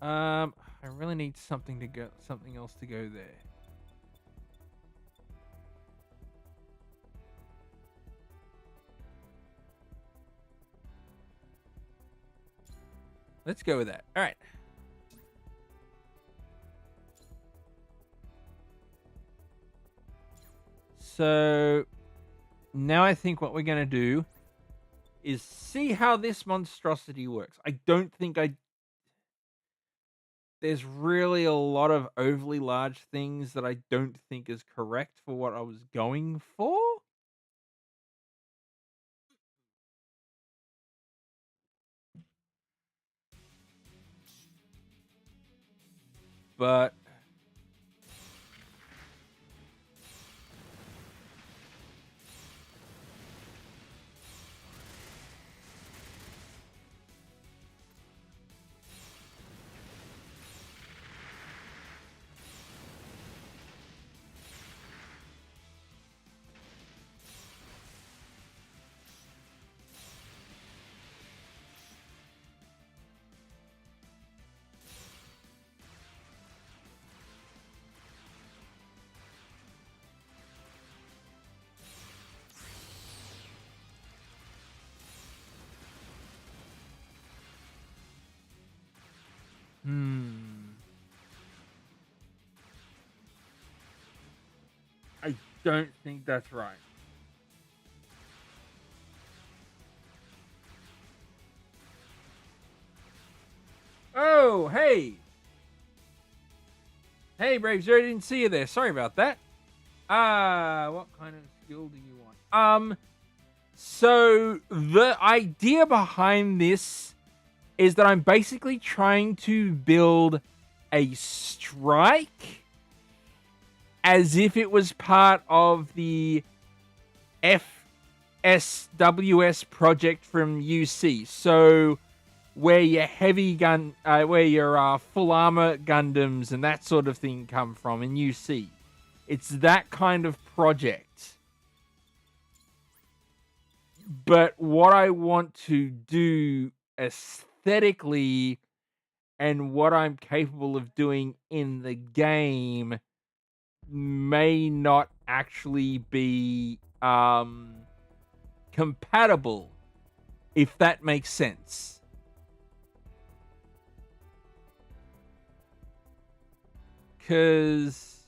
I really need something else to go there. Let's go with that. All right. So now I think what we're going to do is see how this monstrosity works. I don't think there's really a lot of overly large things that I don't think is correct for what I was going for. But I don't think that's right. Oh, hey. Hey, Brave Zero, didn't see you there. Sorry about that. What kind of skill do you want? So the idea behind this is that I'm basically trying to build a strike as if it was part of the FSWS project from UC. So where your where your full armor Gundams and that sort of thing come from in UC. It's that kind of project. But what I want to do aesthetically and what I'm capable of doing in the game may not actually be compatible, if that makes sense. Because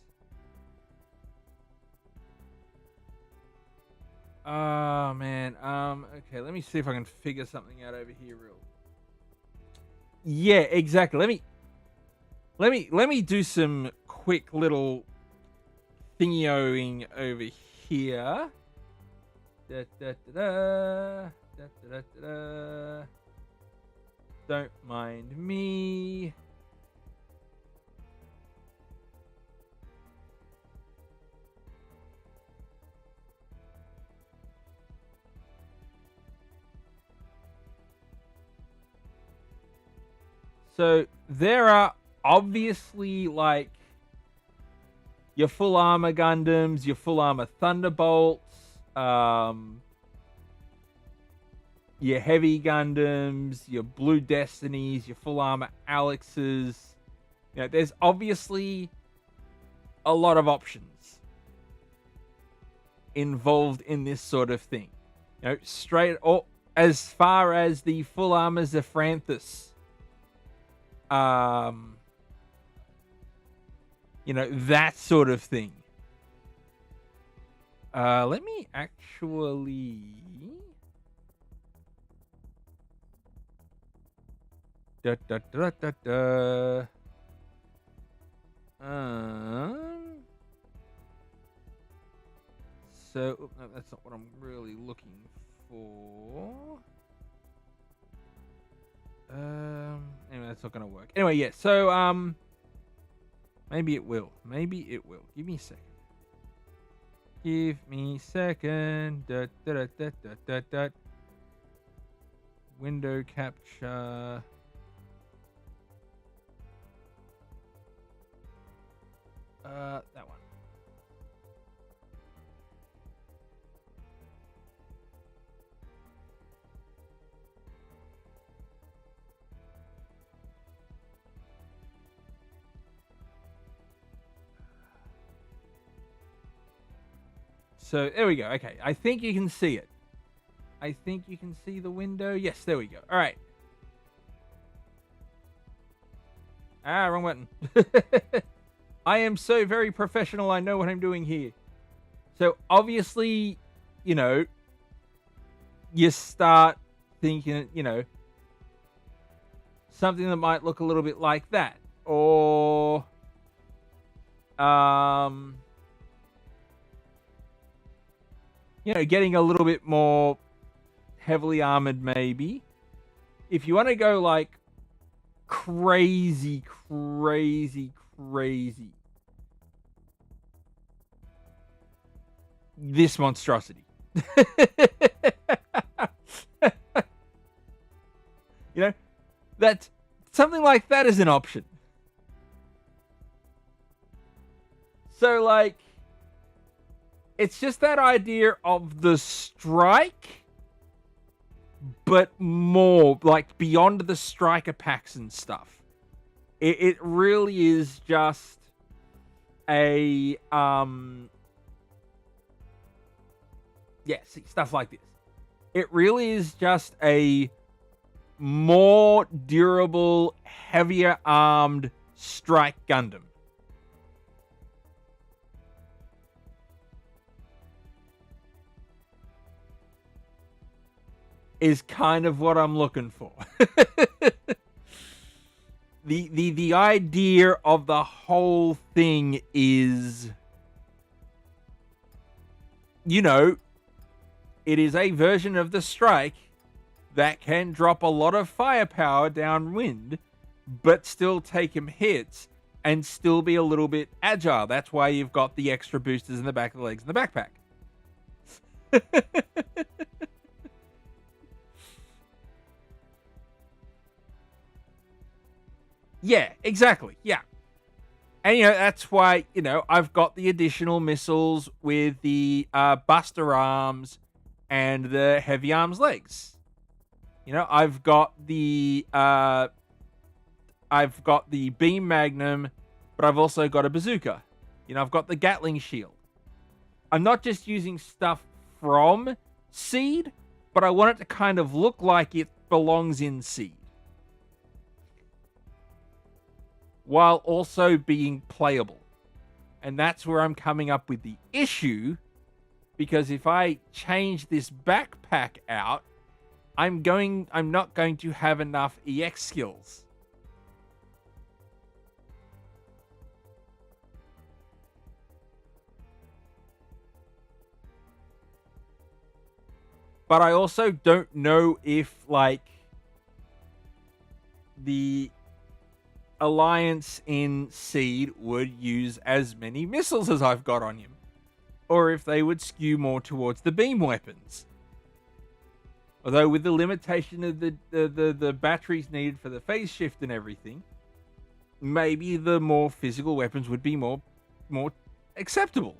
oh man, okay, let me see if I can figure something out over here real. Yeah, exactly. Let me do some quick little thingy-oing over here. Da, da, da, da, da, da, da, da. Don't mind me. So there are obviously like your full armor Gundams, your full armor Thunderbolts, your heavy Gundams, your Blue Destinies, your full armor Alexes. You know, there's obviously a lot of options involved in this sort of thing. You know, straight or as far as the full armor Zephanthus. You know, that sort of thing. Let me actually da, da, da, da, da. So no, that's not what I'm really looking for. Anyway, that's not gonna work. Anyway, yeah. So maybe it will. Maybe it will. Give me a second. Give me a second. Da, da, da, da, da, da, da. Window capture. That one. So there we go. Okay, I think you can see it. I think you can see the window. Yes, there we go. All right. Ah, wrong button. I am so very professional. I know what I'm doing here. So obviously, you know, you start thinking, you know, something that might look a little bit like that. or getting a little bit more heavily armored maybe. If you want to go like crazy, this monstrosity. That something like that is an option. So like, it's just that idea of the strike, but more like beyond the striker packs and stuff. It really is just a stuff like this. It really is just a more durable, heavier armed strike Gundam. Is kind of what I'm looking for. The idea of the whole thing is, it is a version of the strike that can drop a lot of firepower downwind, but still take him hits and still be a little bit agile. That's why you've got the extra boosters in the back of the legs and the backpack. Yeah, exactly. Yeah. And, that's why, I've got the additional missiles with the Buster arms and the heavy arms legs. I've got the beam magnum, but I've also got a bazooka. I've got the Gatling shield. I'm not just using stuff from Seed, but I want it to kind of look like it belongs in Seed, while also being playable. And that's where I'm coming up with the issue, because if I change this backpack out, I'm not going to have enough EX skills. But I also don't know if, like, the Alliance in Seed would use as many missiles as I've got on him, or if they would skew more towards the beam weapons. Although with the limitation of the batteries needed for the phase shift and everything, maybe the more physical weapons would be more acceptable.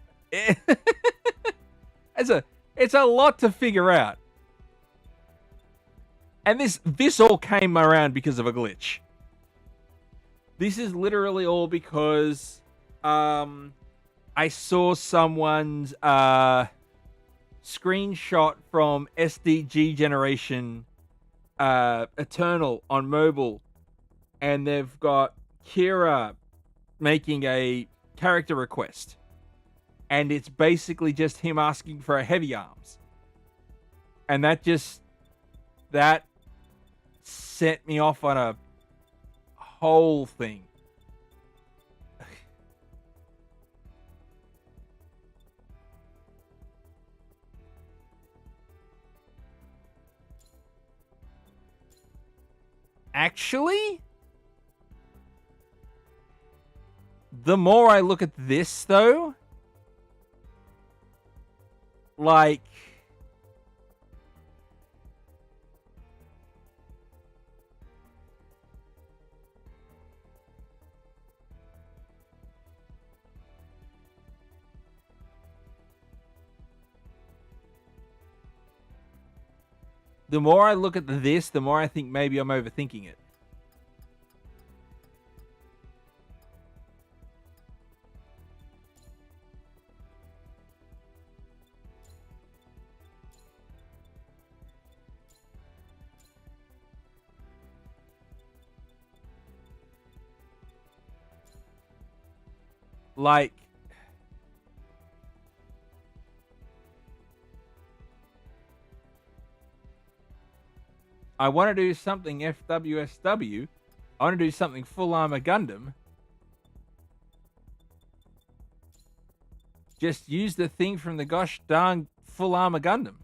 It's a lot to figure out. And this all came around because of a glitch. This is literally all because I saw someone's screenshot from SDG Generation Eternal on mobile, and they've got Kira making a character request, and it's basically just him asking for a heavy arms, and that set me off on a whole thing. Actually, the more I look at this, though, like, the more I look at this, the more I think maybe I'm overthinking it. Like, I want to do something FWSW, I want to do something full armor Gundam. Just use the thing from the gosh darn full armor Gundam.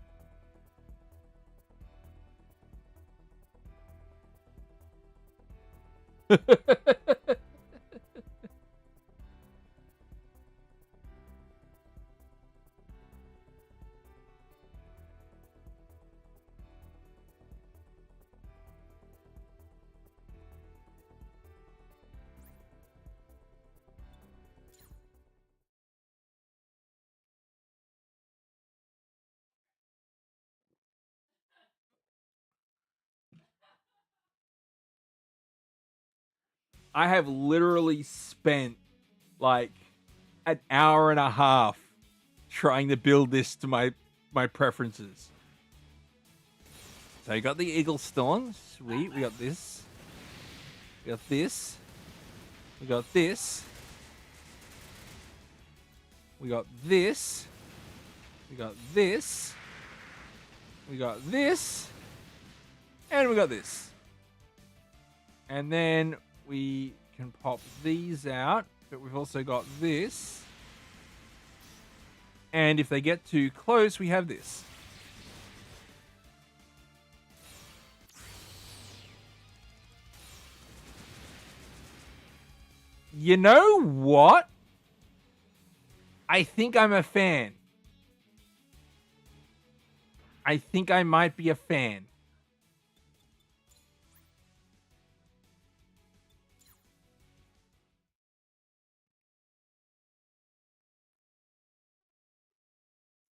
I have literally spent like an hour and a half trying to build this to my preferences. So you got the Eagle Storm. Sweet. We got this. We got this. We got this. We got this. We got this. We got this. And we got this. And then we can pop these out. But we've also got this. And if they get too close, we have this. You know what? I think I'm a fan. I think I might be a fan.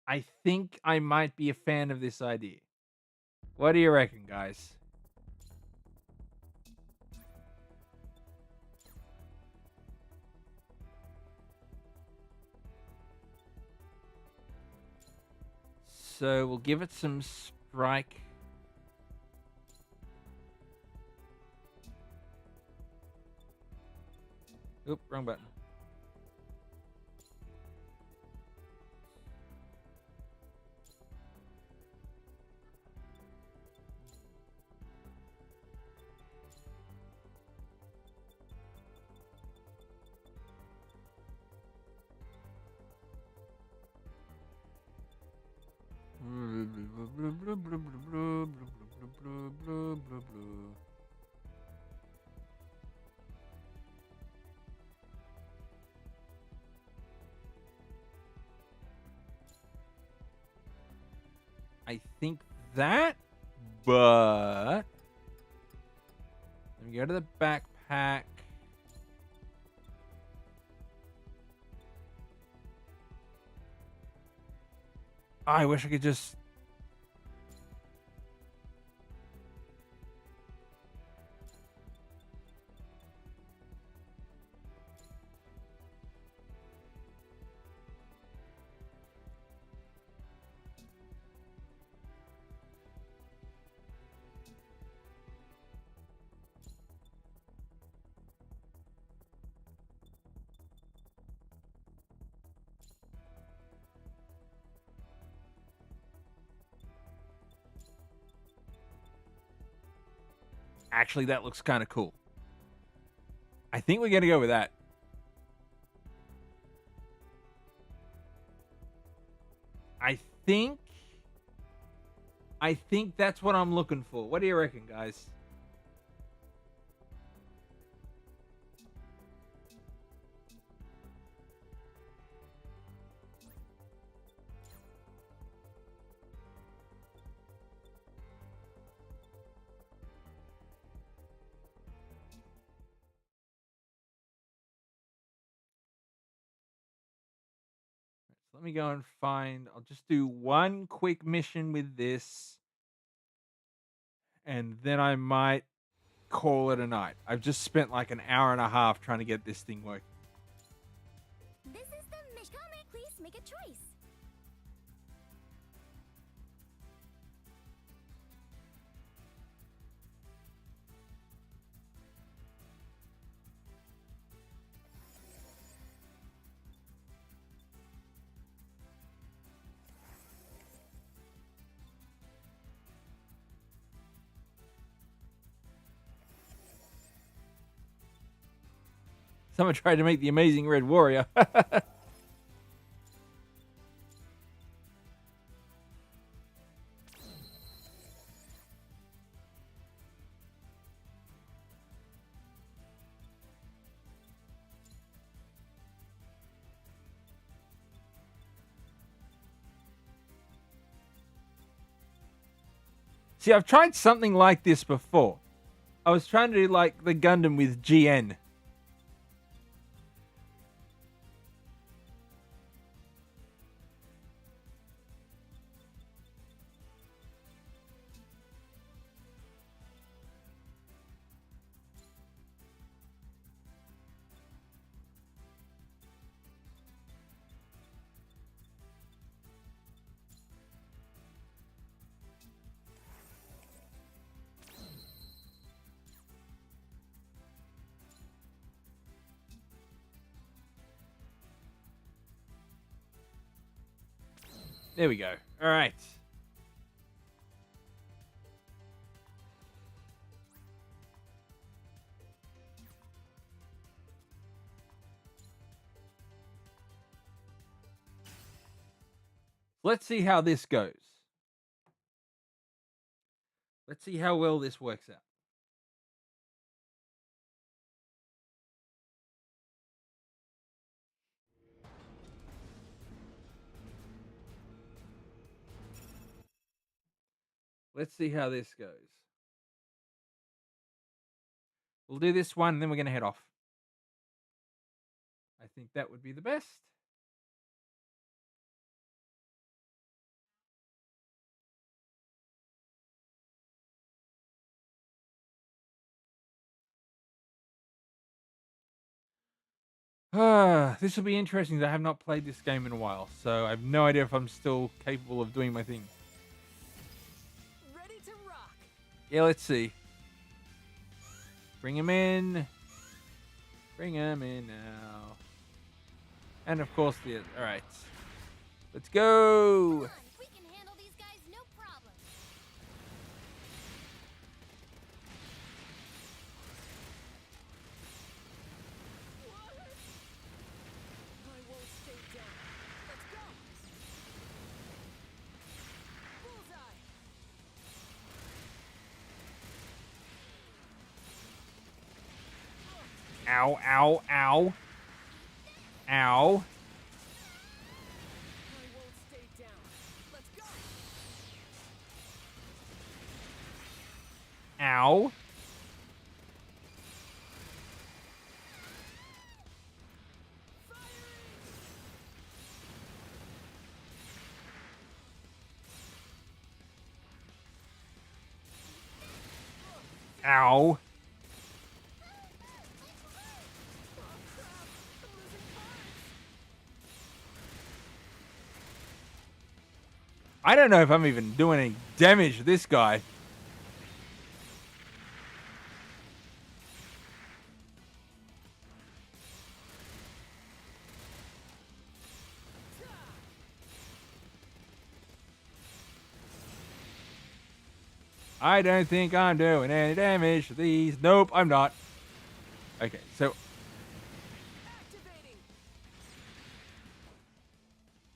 I think I might be a fan of this idea. What do you reckon, guys? So we'll give it some strike. Oop, wrong button. I think that, but let me go to the backpack. I wish I could just... Actually, that looks kind of cool. I think we're going to go with that. I think that's what I'm looking for. What do you reckon, guys? Let me go and find... I'll just do one quick mission with this. And then I might call it a night. I've just spent like an hour and a half trying to get this thing working. This is the mission. Please make a choice. Someone tried to make the Amazing Red Warrior. See, I've tried something like this before. I was trying to do like the Gundam with GN. There we go. All right. Let's see how this goes. Let's see how well this works out. Let's see how this goes. We'll do this one, and then we're going to head off. I think that would be the best. This will be interesting. I have not played this game in a while, so I have no idea if I'm still capable of doing my thing. Ready to rock. Yeah, let's see. Bring him in. Bring him in now. And of course, all right. Let's go. Come on, we can handle these guys no problem. What? I won't stay down. Let's go. Bullseye. Ow, ow, ow. Ow. I won't stay down. Let's go. Ow. Ow. I don't know if I'm even doing any damage to this guy. I don't think I'm doing any damage to these. Nope, I'm not. Okay, so... Activating.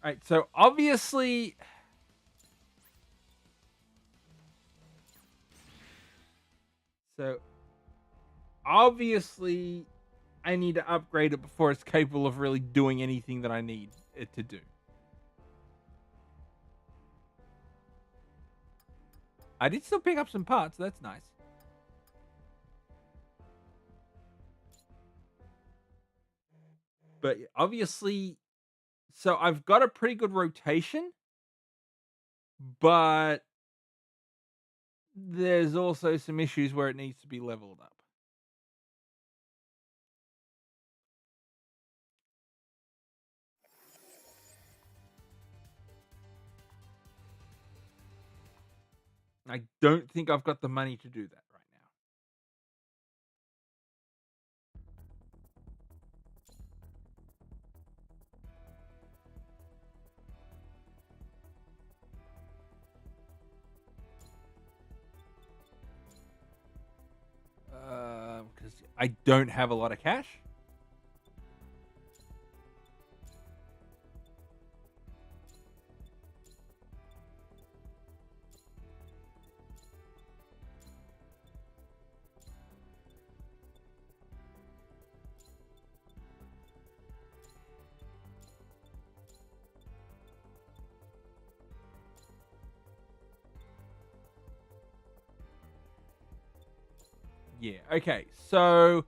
Alright, so obviously... Obviously, I need to upgrade it before it's capable of really doing anything that I need it to do. I did still pick up some parts, so that's nice. But obviously, so I've got a pretty good rotation, but there's also some issues where it needs to be leveled up. I don't think I've got the money to do that right now. Because I don't have a lot of cash. Yeah. Okay. So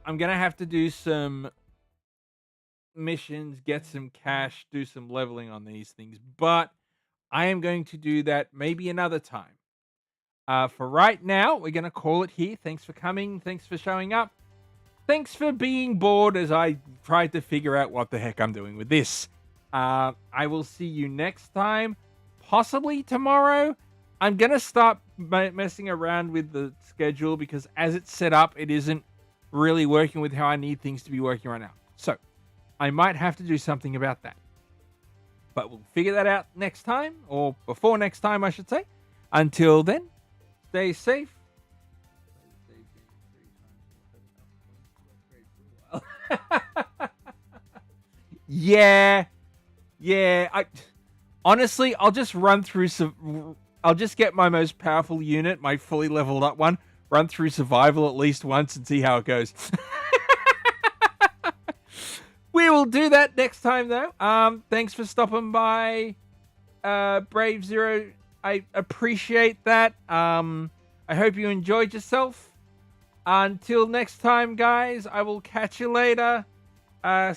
I'm gonna have to do some missions, get some cash, do some leveling on these things, but I am going to do that maybe another time. For right now, we're gonna call it here. Thanks for coming. Thanks for showing up. Thanks for being bored as I tried to figure out what the heck I'm doing with this. I will see you next time, possibly tomorrow. I'm going to start messing around with the schedule because as it's set up, it isn't really working with how I need things to be working right now. So I might have to do something about that. But we'll figure that out next time, or before next time, I should say. Until then, stay safe. Yeah. I honestly, I'll just run through some. I'll just get my most powerful unit, my fully leveled up one, run through survival at least once and see how it goes. We will do that next time, though. Thanks for stopping by, Brave Zero. I appreciate that. I hope you enjoyed yourself. Until next time, guys, I will catch you later. I'd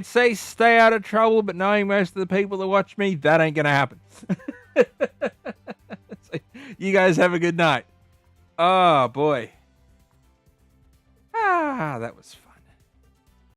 say stay out of trouble, but knowing most of the people that watch me, that ain't gonna happen. So, you guys have a good night. Oh, boy. That was fun.